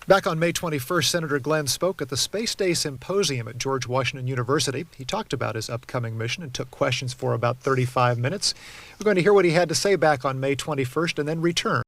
Back on May 21st, Senator Glenn spoke at the Space Day Symposium at George Washington University. He talked about his upcoming mission and took questions for about 35 minutes. We're going to hear what he had to say back on May 21st and then return.